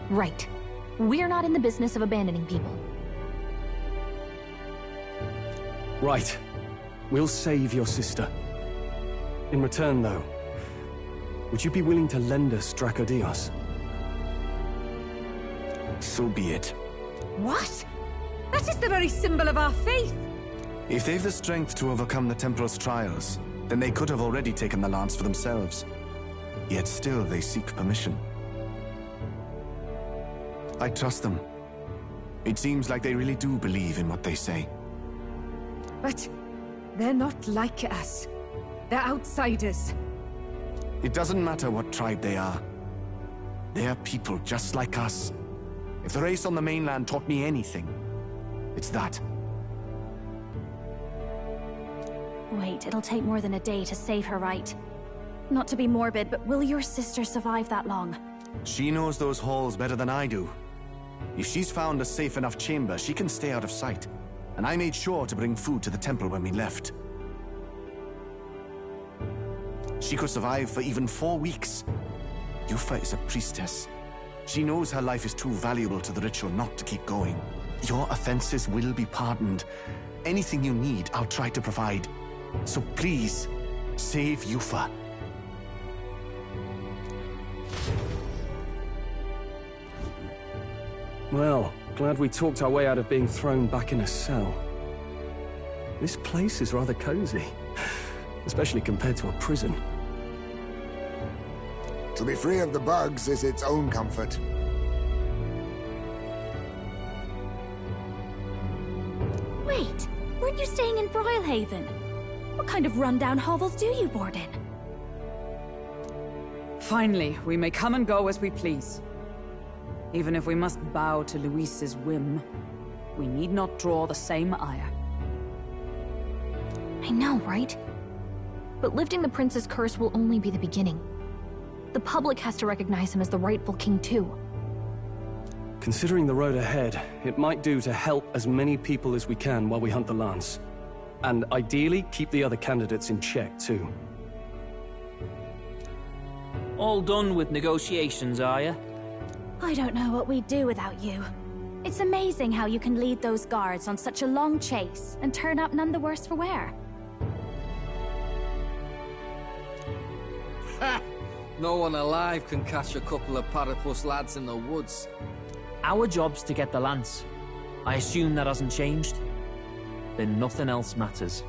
Right. We're not in the business of abandoning people. Right. We'll save your sister. In return, though, would you be willing to lend us Dracodios? So be it. What? That is the very symbol of our faith. If they've the strength to overcome the Templars' trials, then they could have already taken the lance for themselves. Yet still they seek permission. I trust them. It seems like they really do believe in what they say. But they're not like us. They're outsiders. It doesn't matter what tribe they are. They're people just like us. If the race on the mainland taught me anything, it's that. Wait, it'll take more than a day to save her, right? Not to be morbid, but will your sister survive that long? She knows those halls better than I do. If she's found a safe enough chamber, she can stay out of sight. And I made sure to bring food to the temple when we left. She could survive for even 4 weeks. Yufa is a priestess. She knows her life is too valuable to the ritual not to keep going. Your offenses will be pardoned. Anything you need, I'll try to provide. So please, save Yufa. Well, glad we talked our way out of being thrown back in a cell. This place is rather cozy, especially compared to a prison. To be free of the bugs is its own comfort. Wait, weren't you staying in Broilhaven? What kind of rundown hovels do you board in? Finally, we may come and go as we please. Even if we must bow to Luis's whim, we need not draw the same ire. I know, right? But lifting the prince's curse will only be the beginning. The public has to recognize him as the rightful king too. Considering the road ahead, it might do to help as many people as we can while we hunt the Lance. And ideally, keep the other candidates in check too. All done with negotiations, are you? I don't know what we'd do without you. It's amazing how you can lead those guards on such a long chase and turn up none the worse for wear. Ha! No one alive can catch a couple of platypus lads in the woods. Our job's to get the Lance. I assume that hasn't changed? Then nothing else matters.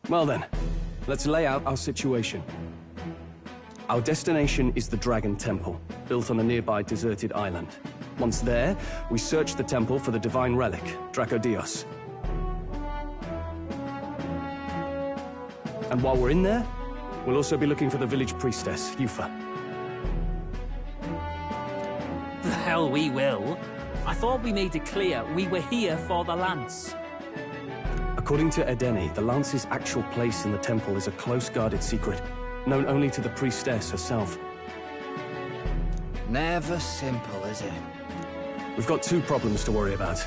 Well then, let's lay out our situation. Our destination is the Dragon Temple, built on a nearby deserted island. Once there, we search the temple for the divine relic, Dracodios. And while we're in there, we'll also be looking for the village priestess, Yufa. The hell we will. I thought we made it clear we were here for the Lance. According to Edeni, the Lance's actual place in the temple is a close-guarded secret, known only to the priestess herself. Never simple, is it? We've got 2 problems to worry about.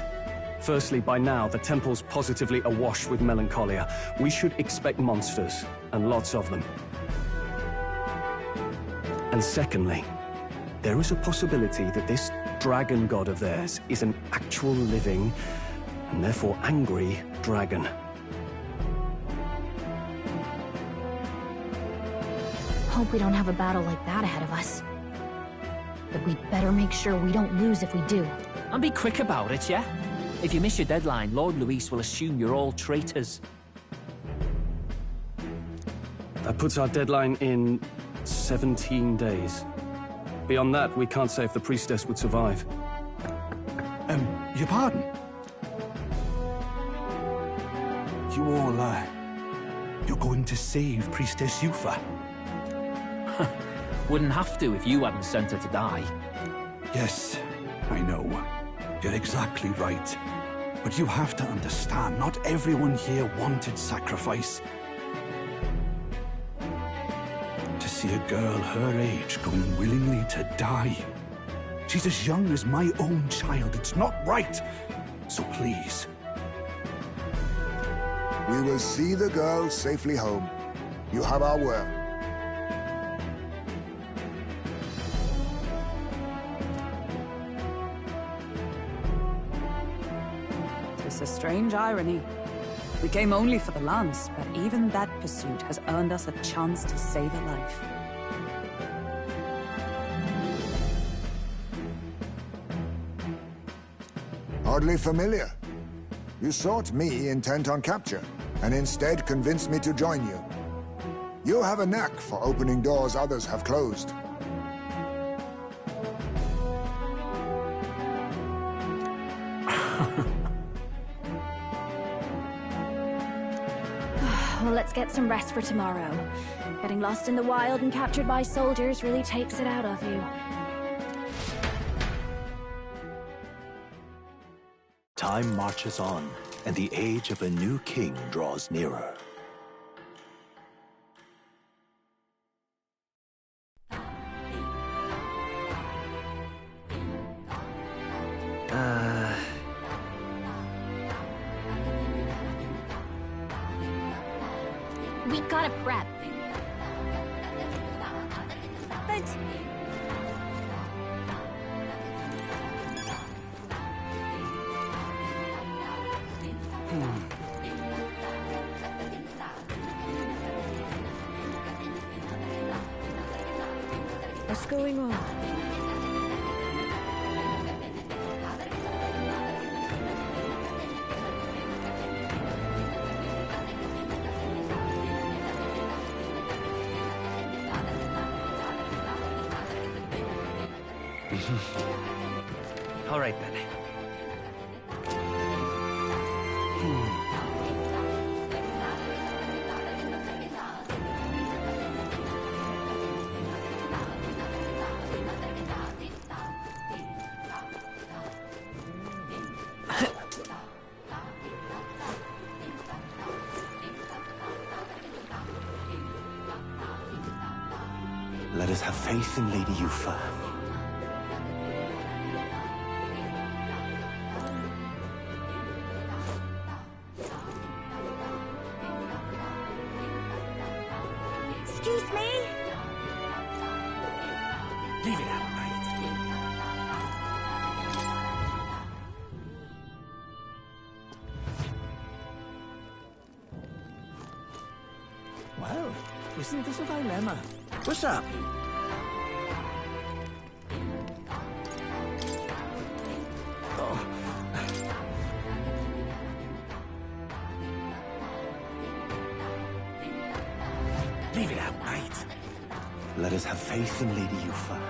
Firstly, by now, the temple's positively awash with melancholia. We should expect monsters, and lots of them. And secondly, there is a possibility that this dragon god of theirs is an actual living, and therefore angry, dragon. Hope we don't have a battle like that ahead of us. But we'd better make sure we don't lose if we do. And be quick about it, yeah? If you miss your deadline, Lord Luis will assume you're all traitors. That puts our deadline in 17 days. Beyond that, we can't say if the priestess would survive. Your pardon? You all, you're going to save Priestess Yufa? Wouldn't have to if you hadn't sent her to die. Yes, I know. You're exactly right. But you have to understand, not everyone here wanted sacrifice. To see a girl her age going willingly to die. She's as young as my own child. It's not right. So please. We will see the girl safely home. You have our word. It's a strange irony. We came only for the Lance, but even that pursuit has earned us a chance to save a life. Oddly familiar. You sought me intent on capture, and instead convinced me to join you. You have a knack for opening doors others have closed. Well, let's get some rest for tomorrow. Getting lost in the wild and captured by soldiers really takes it out of you. Time marches on, and the age of a new king draws nearer. We gotta prep. But... What's going on? All right, then. Let us have faith in Lady Yuffie. Excuse me? Leave it out, mate. Well, isn't this a dilemma? What's up? Oh. Leave it out, mate. Let us have faith in Lady Yuffie.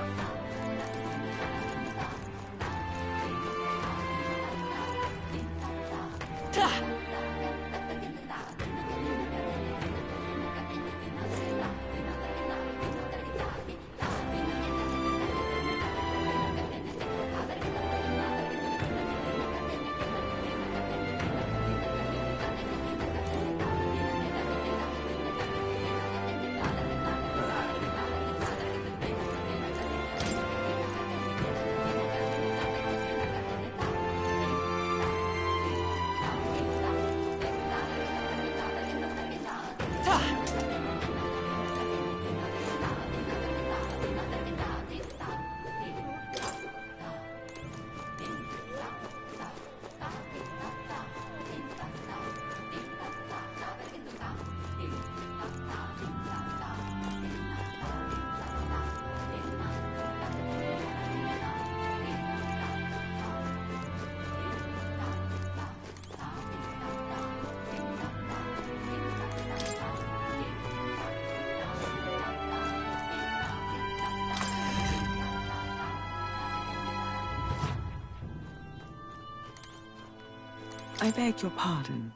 I beg your pardon.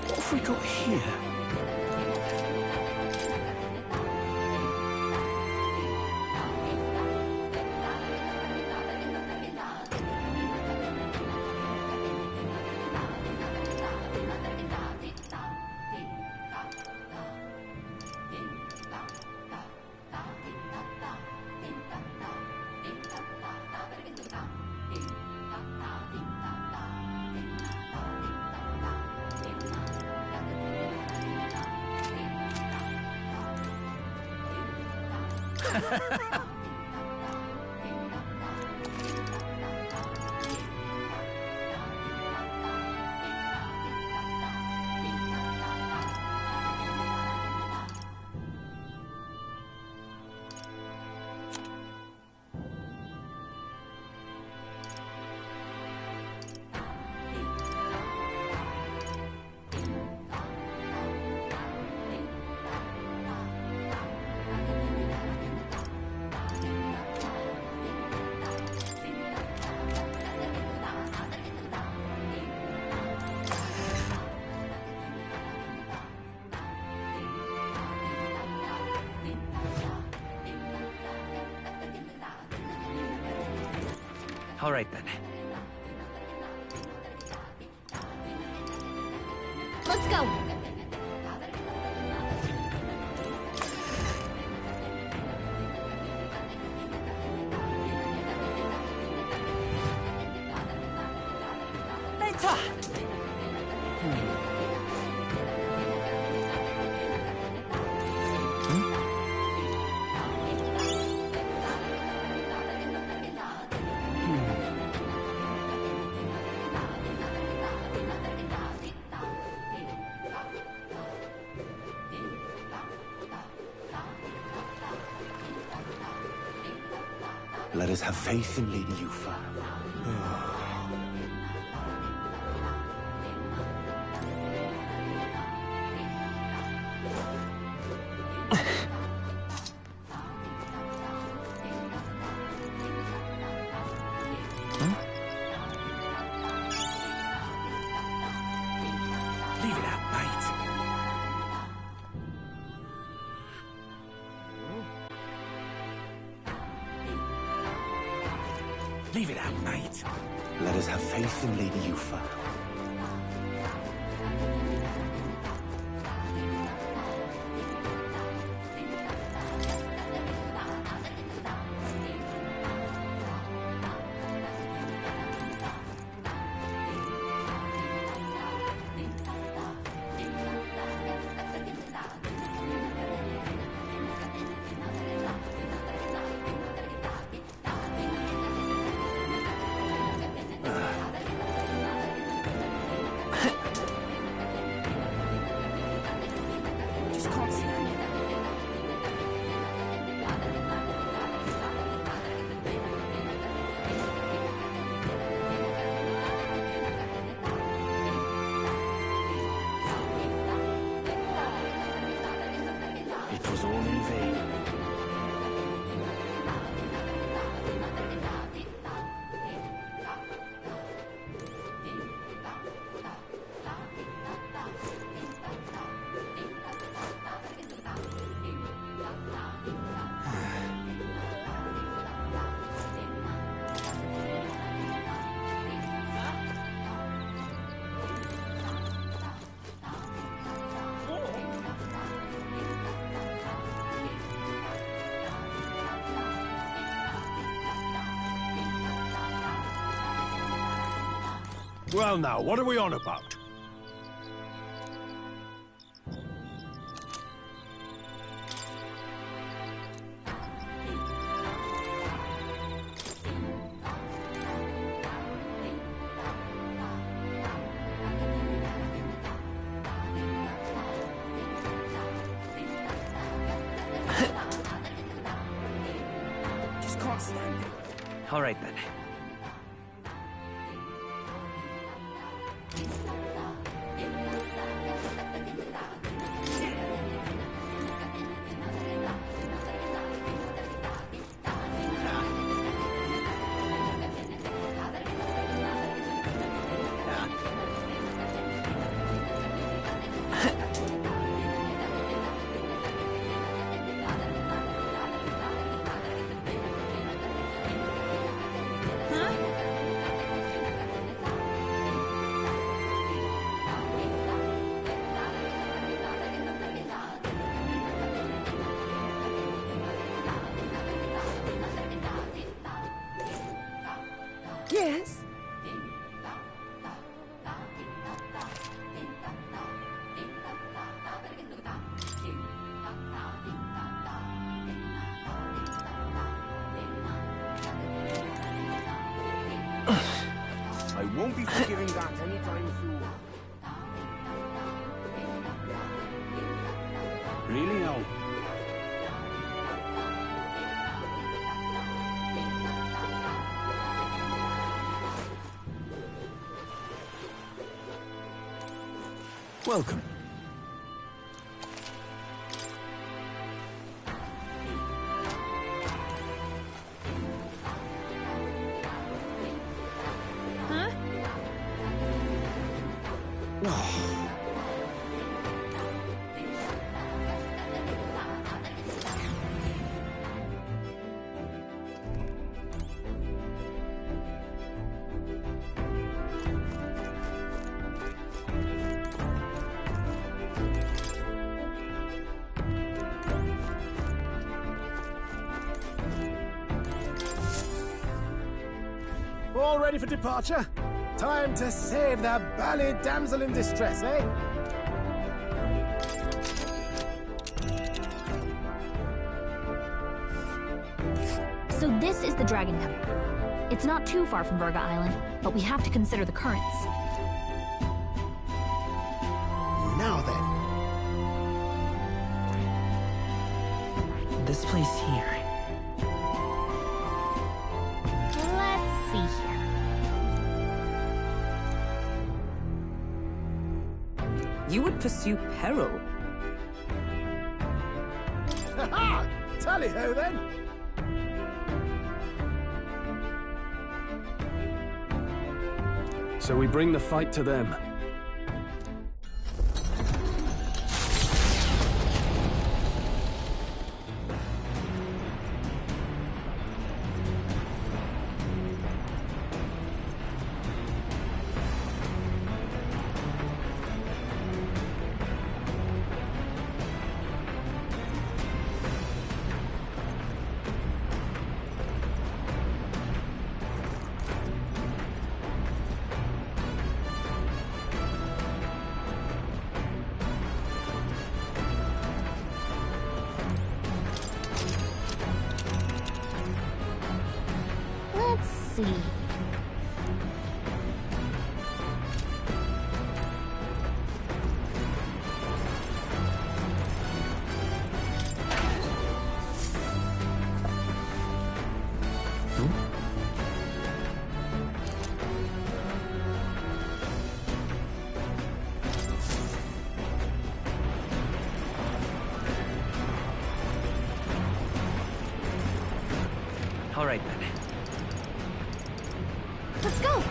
What have we got here? All right, then. Let's go! Later! Let us have faith in Lady Yuffie. Leave it out, mate. Leave it out, mate. Let us have faith in Lady Yuffie. It was all in vain. Well now, what are we on about? Just can't stand it. All right, then. Won't be forgiving that anytime soon. Really now? Welcome. Huh? All ready for departure? Time to save the bally damsel in distress, eh? So this is the Dragon Cup. It's not too far from Verga Island, but we have to consider the currents. Now then. This place here. Let's see here. You would pursue peril. Ha-ha! Tally-ho, then! So we bring the fight to them. Let's see. All right, then. Let's go!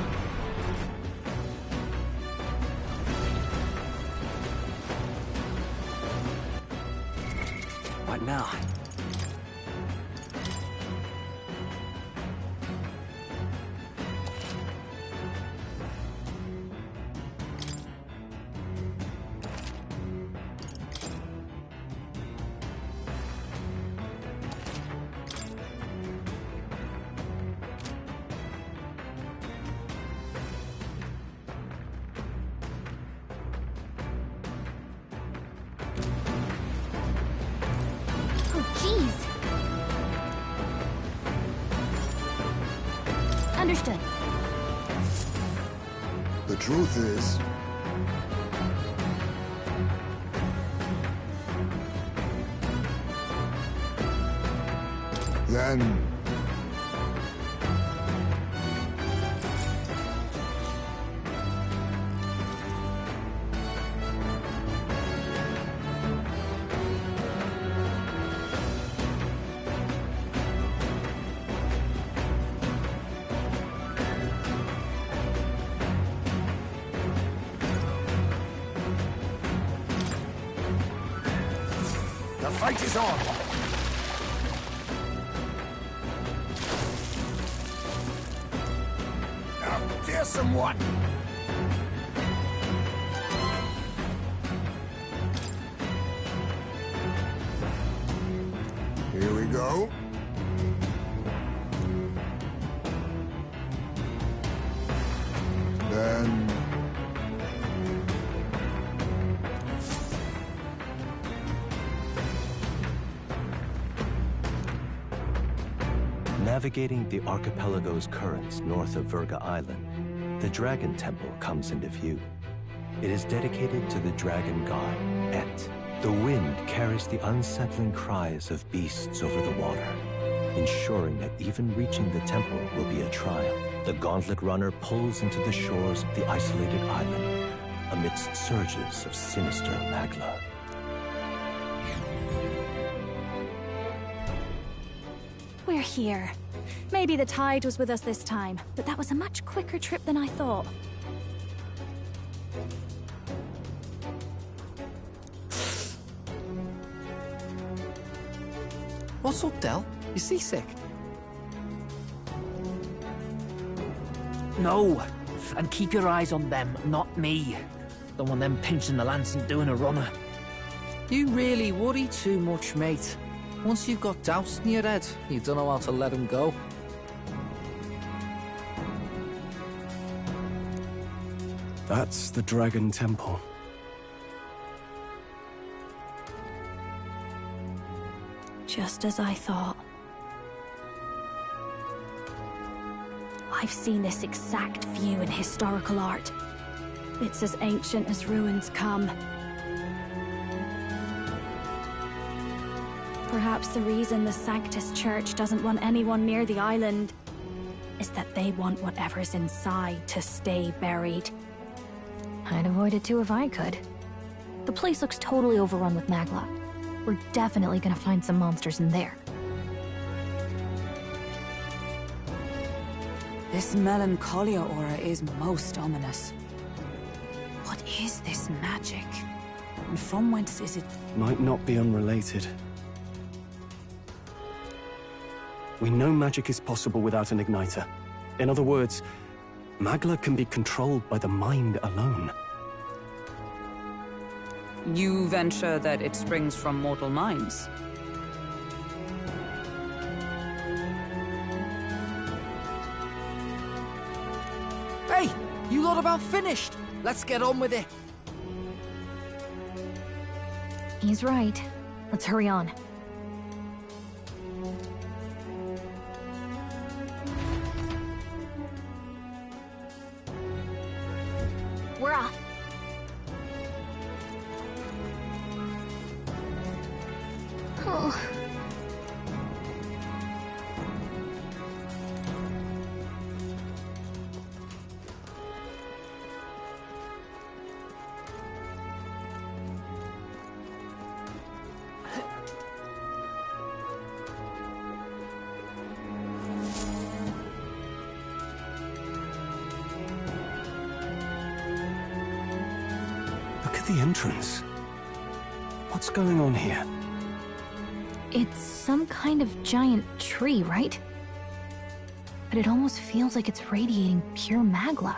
What now? Jeez! Understood. The truth is, then the fight is on. A fearsome one. Here we go. Then Navigating the archipelago's currents north of Verga Island, the Dragon Temple comes into view. It is dedicated to the dragon god, Et. The wind carries the unsettling cries of beasts over the water, ensuring that even reaching the temple will be a trial. The Gauntlet Runner pulls into the shores of the isolated island amidst surges of sinister magla. We're here. Maybe the tide was with us this time, but that was a much quicker trip than I thought. What's up, Del? You seasick? No, and keep your eyes on them, not me. Don't want them pinching the lance and doing a runner. You really worry too much, mate. Once you've got doubts in your head, you don't know how to let them go. That's the Dragon Temple. Just as I thought. I've seen this exact view in historical art. It's as ancient as ruins come. Perhaps the reason the Sanctus Church doesn't want anyone near the island is that they want whatever's inside to stay buried. I'd avoid it too if I could. The place looks totally overrun with magla. We're definitely gonna find some monsters in there. This Melancholia aura is most ominous. What is this magic? And from whence is it? Might not be unrelated. We know magic is possible without an igniter. In other words, magla can be controlled by the mind alone. You venture that it springs from mortal minds? Hey, you lot about finished? Let's get on with it. He's right. Let's hurry on. We're off. Oh. Look at the entrance. What's going on here? It's some kind of giant tree, right? But it almost feels like it's radiating pure magla.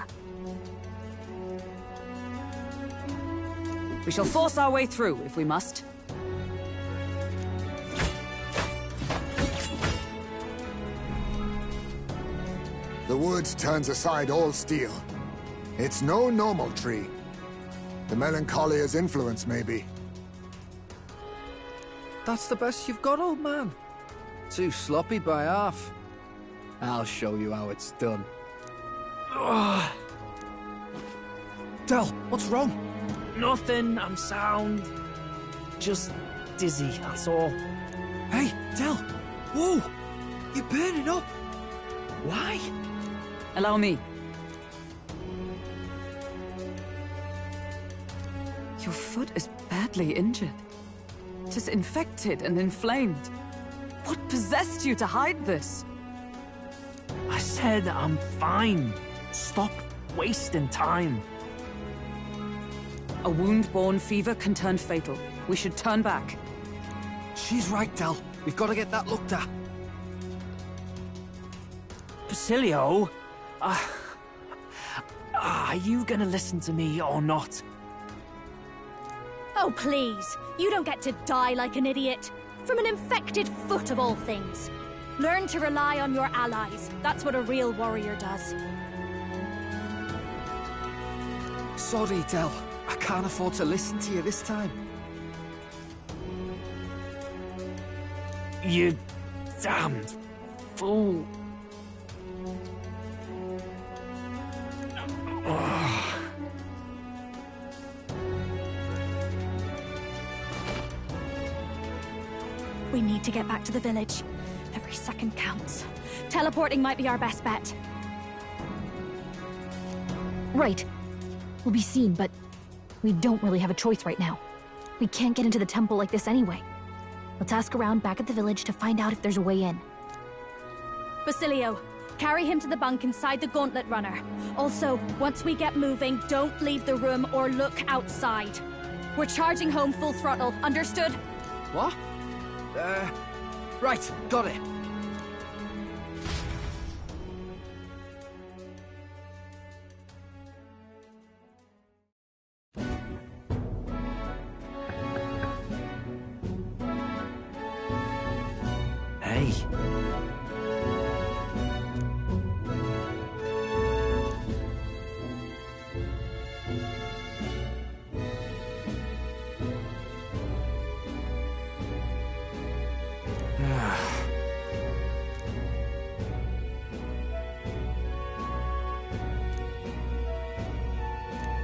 We shall force our way through, if we must. The woods turns aside all steel. It's no normal tree. The Melancholia's influence, maybe. That's the best you've got, old man. Too sloppy by half. I'll show you how it's done. Del, what's wrong? Nothing, I'm sound. Just dizzy, that's all. Hey, Del! Whoa! You're burning up! Why? Allow me. Your foot is badly injured. It is infected and inflamed. What possessed you to hide this? I said I'm fine. Stop wasting time. A wound-borne fever can turn fatal. We should turn back. She's right, Del. We've got to get that looked at. Basilio? Are you gonna listen to me or not? Oh, please. You don't get to die like an idiot. From an infected foot of all things. Learn to rely on your allies. That's what a real warrior does. Sorry, Del. I can't afford to listen to you this time. You damned fool. We need to get back to the village. Every second counts. Teleporting might be our best bet. Right. We'll be seen, but we don't really have a choice right now. We can't get into the temple like this anyway. Let's ask around back at the village to find out if there's a way in. Basilio, carry him to the bunk inside the Gauntlet Runner. Also, once we get moving, don't leave the room or look outside. We're charging home full throttle, understood? What? Right, got it. Hey.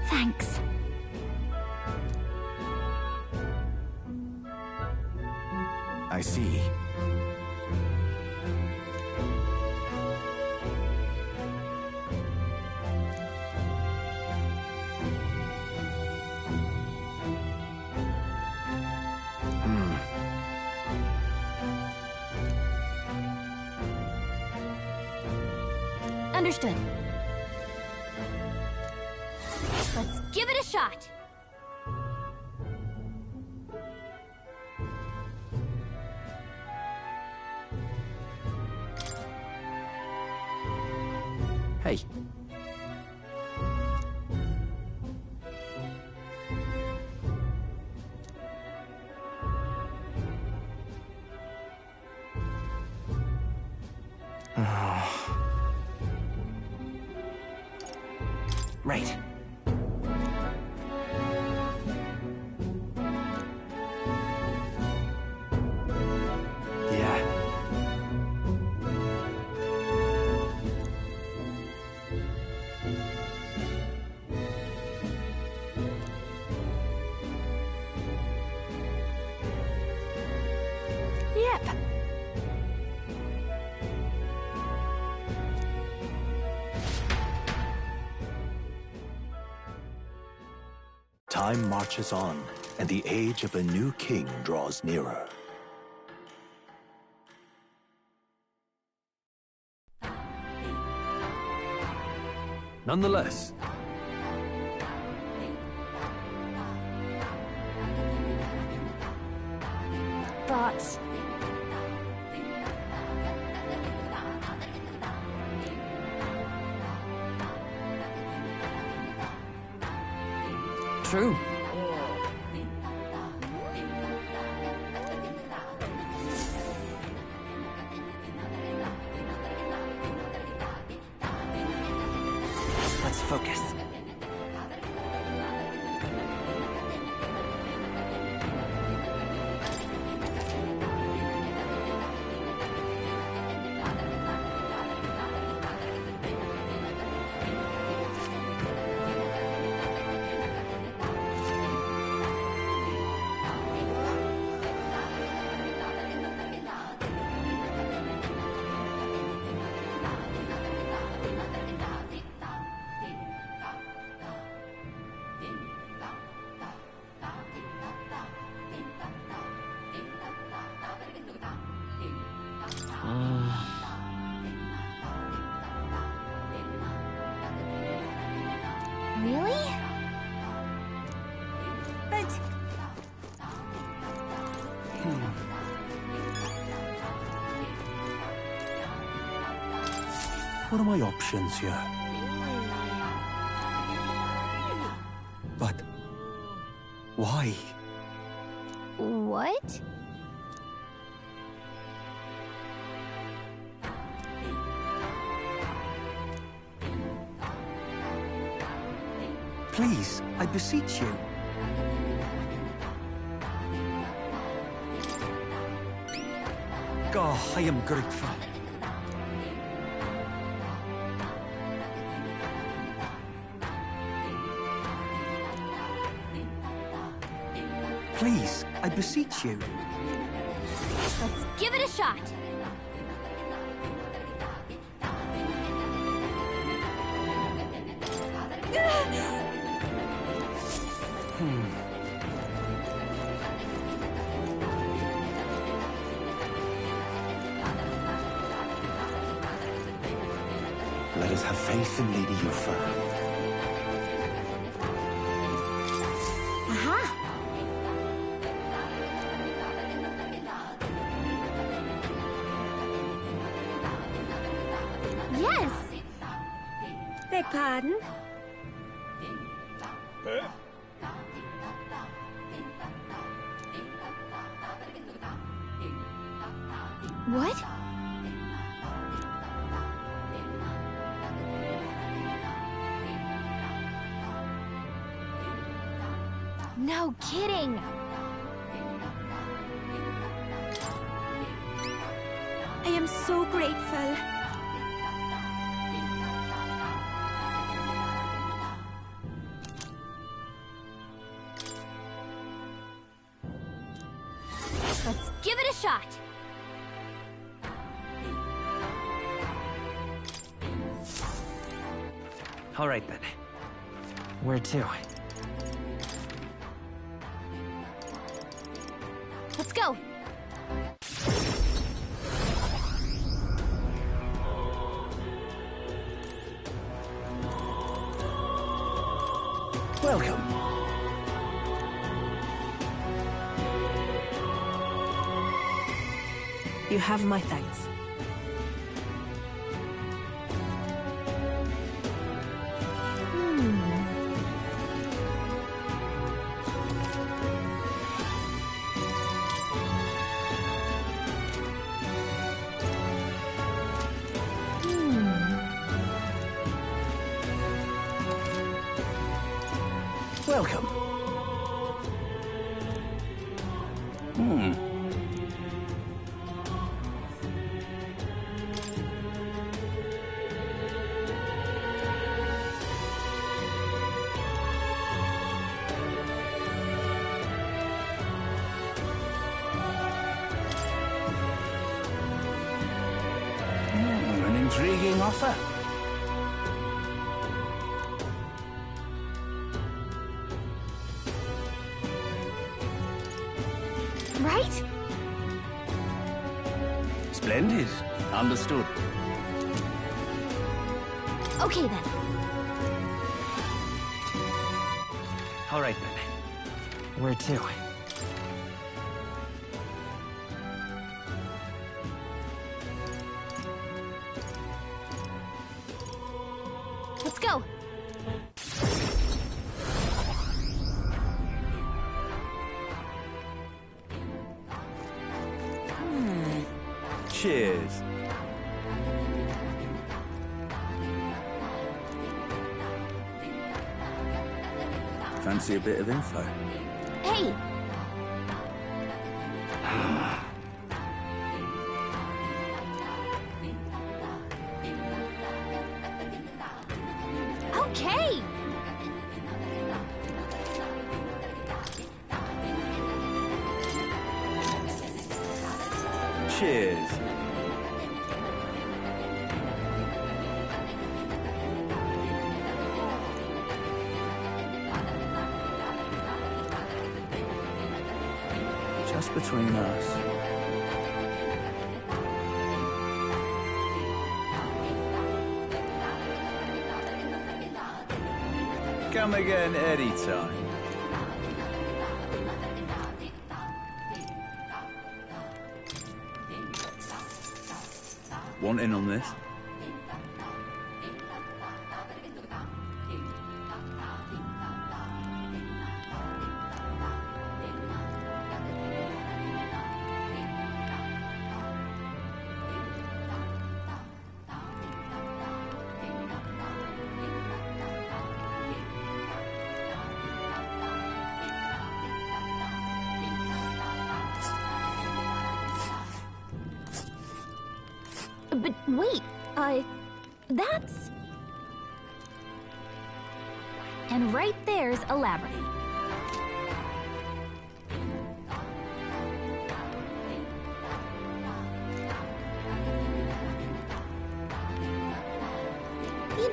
Thanks. I see. Understood. Let's give it a shot. Hey. Right. Yeah. Yep. Time marches on, and the age of a new king draws nearer. Nonetheless, Thoughts? True. Let's focus. Really? But... What are my options here? But why? What? Please, I beseech you. Oh, I am grateful. Please, I beseech you. Let's give it a shot. Let us have faith in Lady Yuffie. Aha! Yes! Beg pardon? What? No kidding! I am so grateful. Let's give it a shot. All right, then. Where to? Let's go. Welcome. You have my thanks. Welcome. An intriguing offer. Right? Splendid. Understood. Okay then. All right, then. Where to? Let's go. Cheers. Fancy a bit of info? Hey! Okay! Cheers. Just between us. Come again anytime. Want in on this? But wait, that's... And right there's a labyrinth.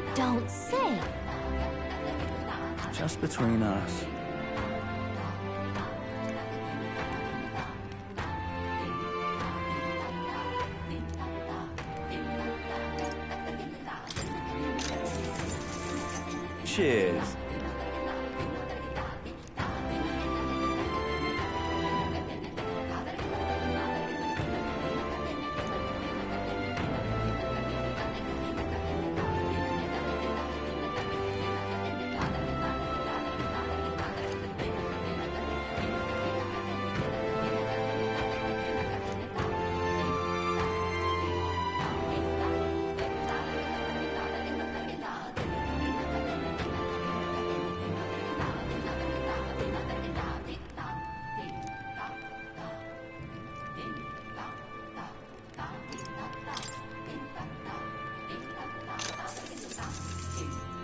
You don't say. Just between us. Cheers.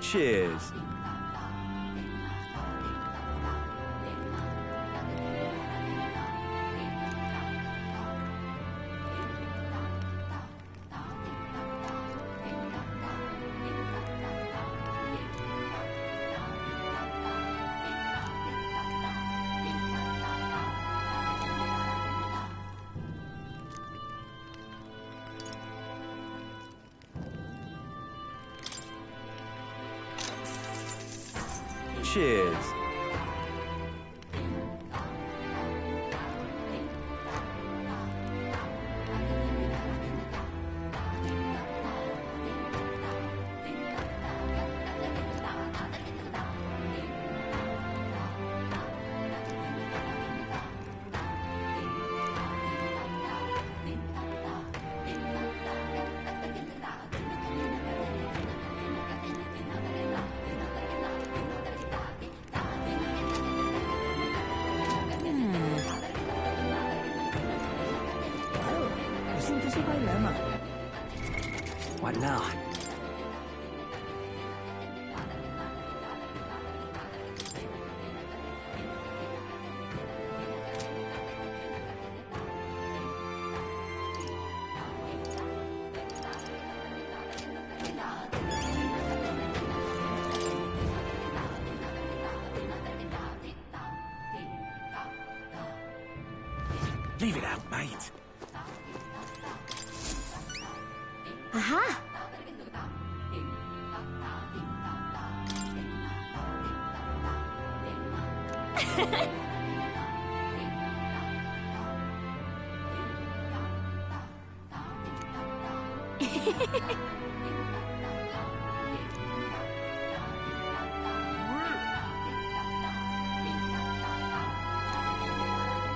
Cheers. Cheers. What now? Leave it out, mate. Aha!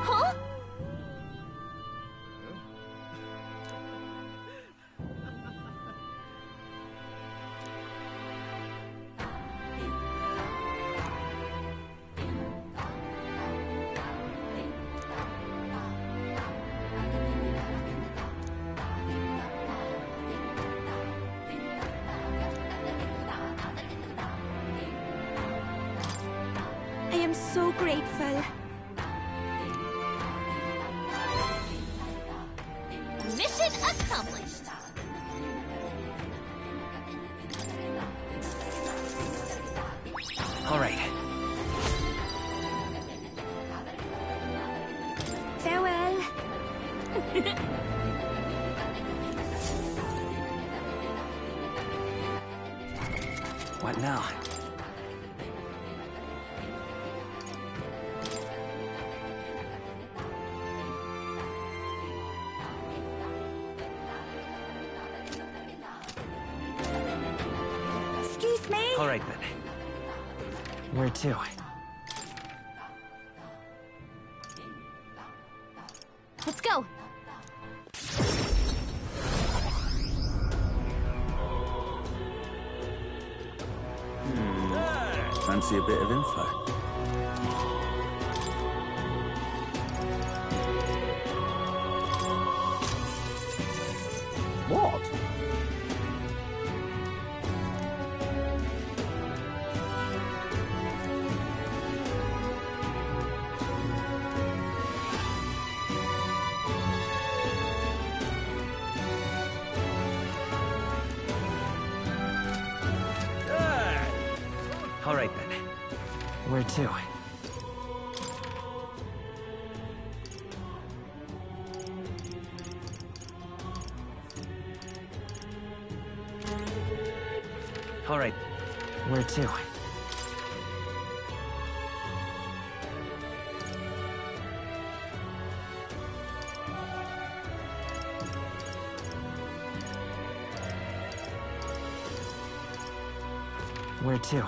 Huh? I am so grateful. Mission accomplished. All right. Farewell. What now? Excuse me? All right, then. Where to? Let's go. Fancy a bit of info? What? All right, then. Where to? All right. Where to? Where to?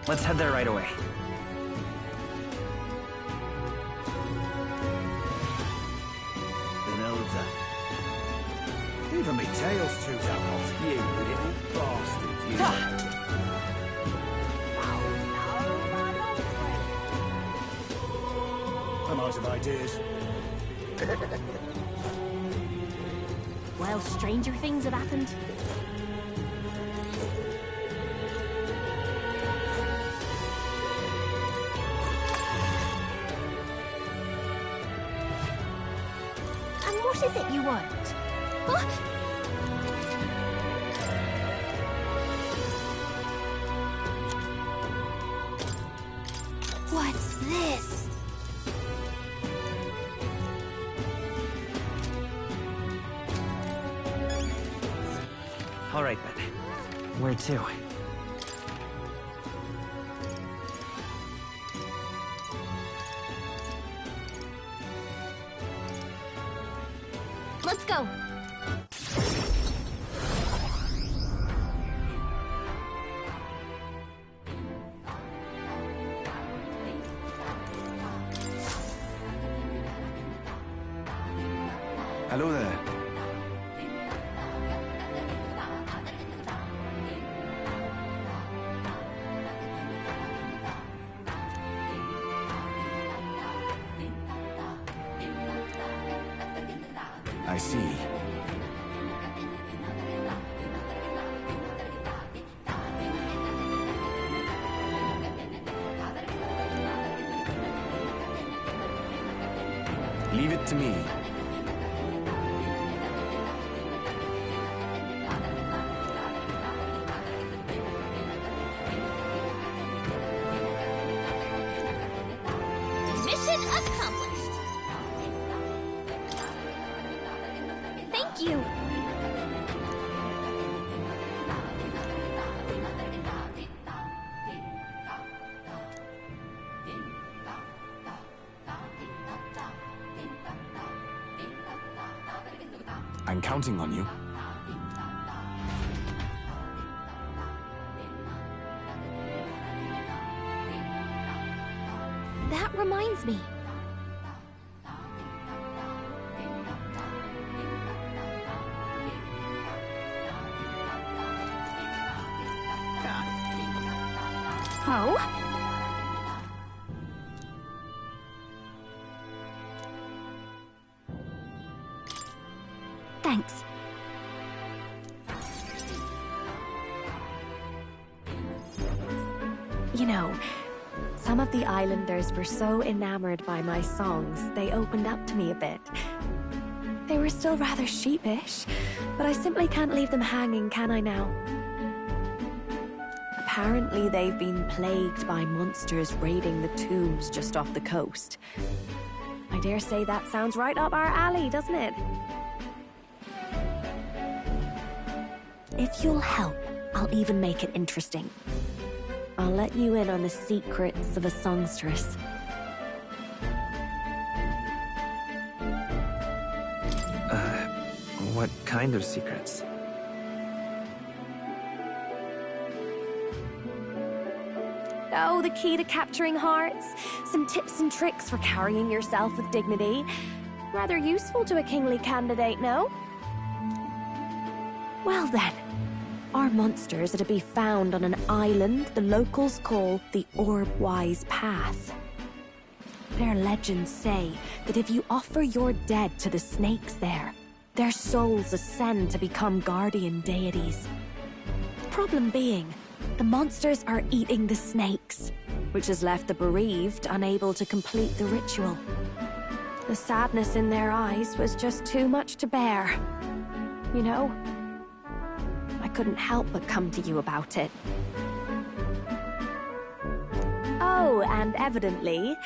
Let's head there right away. Even me tail's chewed out. You little bastard, you. I'm out of ideas. Well, stranger things have happened. And what is it you want? What? What's this? All right, then. Where to? Let's go. Hello there. I see. Leave it to me. Mission accomplished. Thank you. I'm counting on you. That reminds me. Oh? Thanks. You know, some of the islanders were so enamored by my songs, they opened up to me a bit. They were still rather sheepish, but I simply can't leave them hanging, can I now? Apparently they've been plagued by monsters raiding the tombs just off the coast. I dare say that sounds right up our alley, doesn't it? If you'll help, I'll even make it interesting. I'll let you in on the secrets of a songstress. What kind of secrets? Oh, the key to capturing hearts. Some tips and tricks for carrying yourself with dignity. Rather useful to a kingly candidate, no? Well then, our monsters are to be found on an island the locals call the Orbwise Path. Their legends say that if you offer your dead to the snakes there, their souls ascend to become guardian deities. Problem being, the monsters are eating the snakes, which has left the bereaved unable to complete the ritual. The sadness in their eyes was just too much to bear. You know? I couldn't help but come to you about it. Oh, and evidently,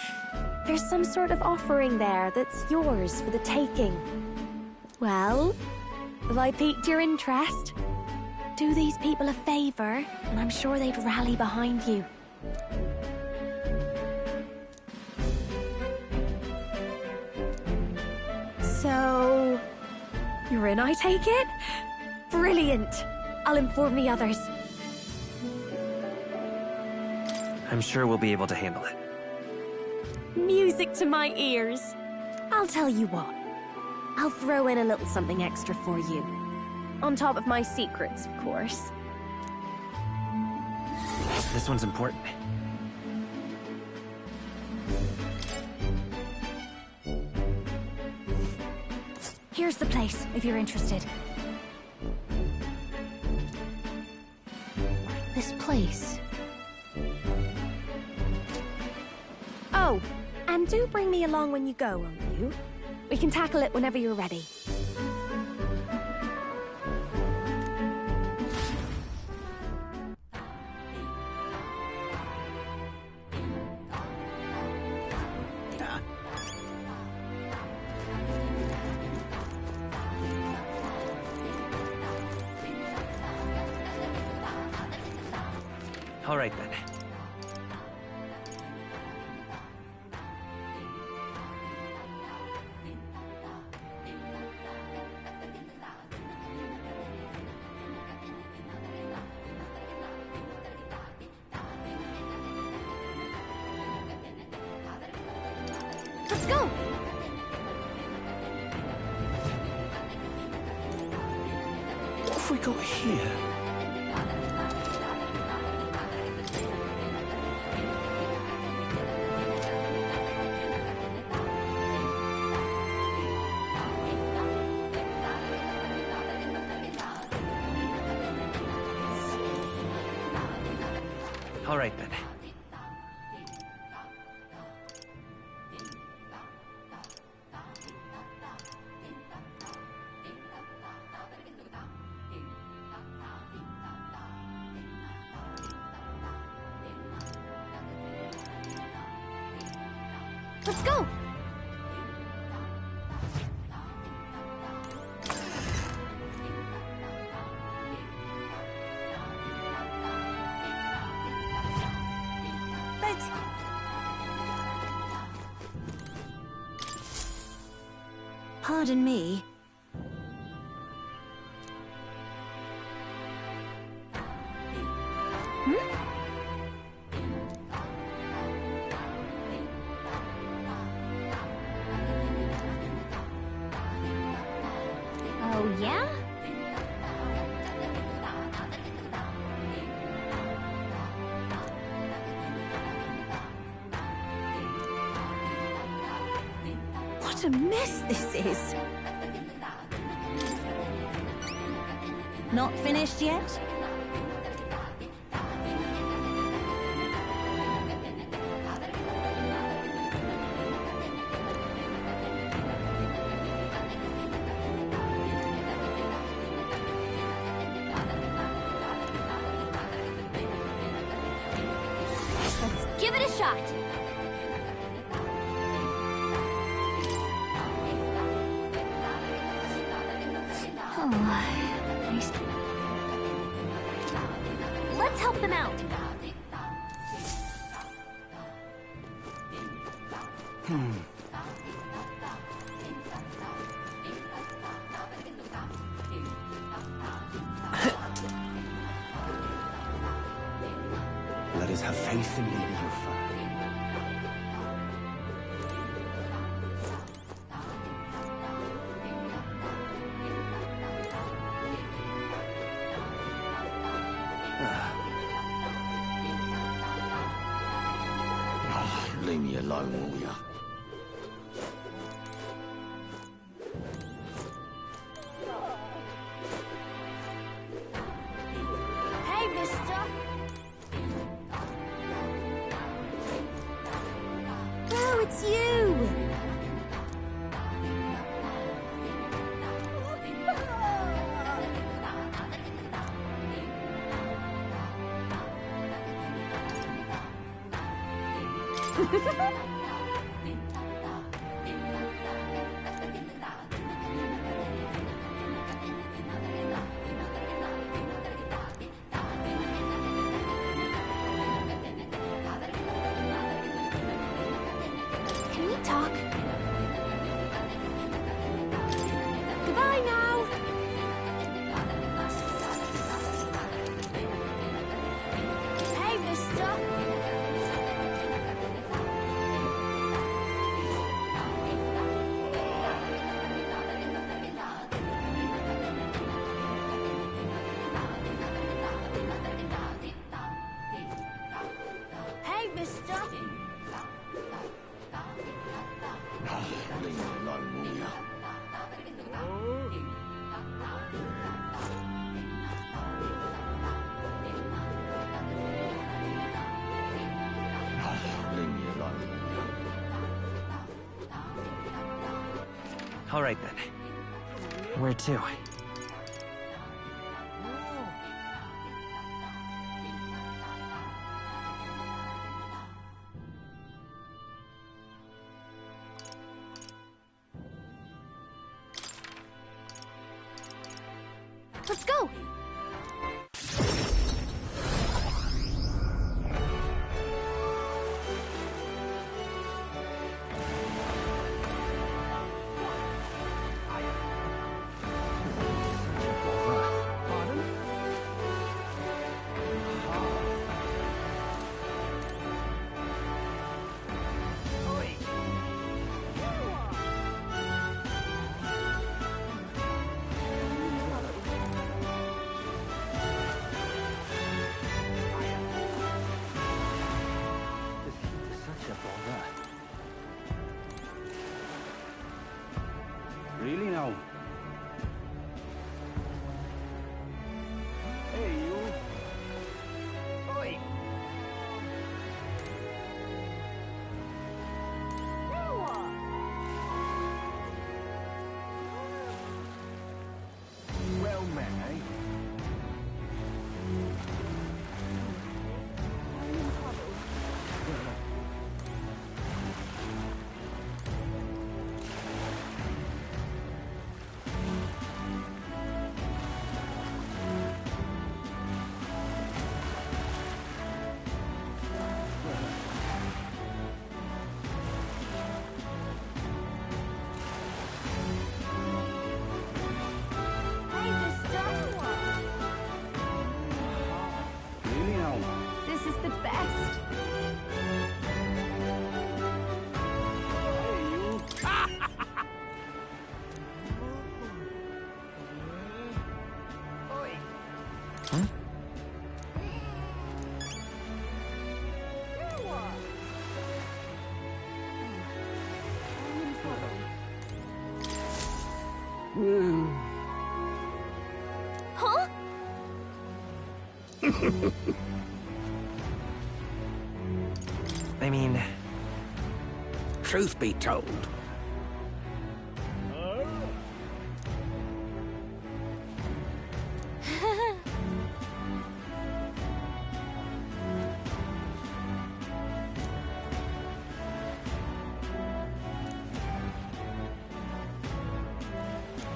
there's some sort of offering there that's yours for the taking. Well, have I piqued your interest? Do these people a favor, and I'm sure they'd rally behind you. So, you're in, I take it? Brilliant! I'll inform the others. I'm sure we'll be able to handle it. Music to my ears. I'll tell you what. I'll throw in a little something extra for you. On top of my secrets, of course. This one's important. Here's the place, if you're interested. This place. Oh, and do bring me along when you go, won't you? We can tackle it whenever you're ready. All right, then. Let's go! What have we got here? All right, then. Let's go! But... Pardon me. Oh, yeah? What a mess this is. Not finished yet? Let's give it a shot. Oh, nice. Let's help them out. Let us have faith in Lady Yuffie. Leave me alone, will ya? Hey, mister! Oh, it's you! Can we talk? Goodbye now! Hey, mister! Hey, mister! All right, then. Where to? Let's go! Really now? Hey, you. Oi. Well met, eh? Really now? This is the best! Hey, you. Huh? Huh? I mean, Truth be told,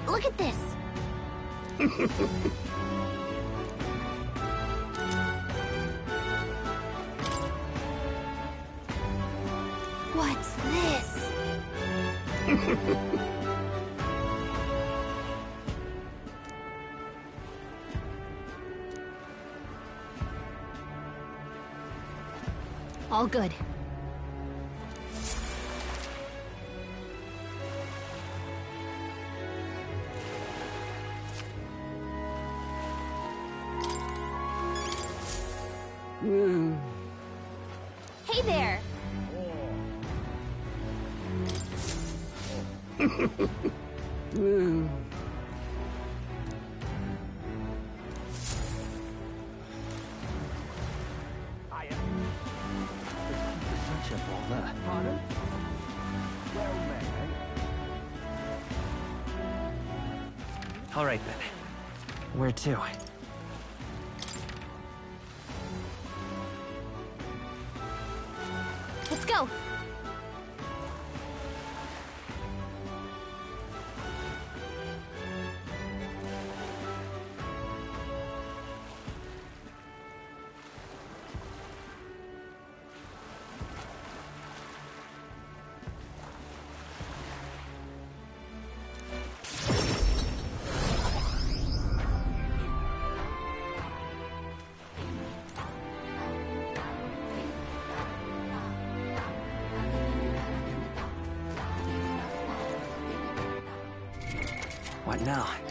Look at this! What's this? All good. Hey there! such a bother. Pardon? Well met, eh? All right, then. Where to? Let's go! What now?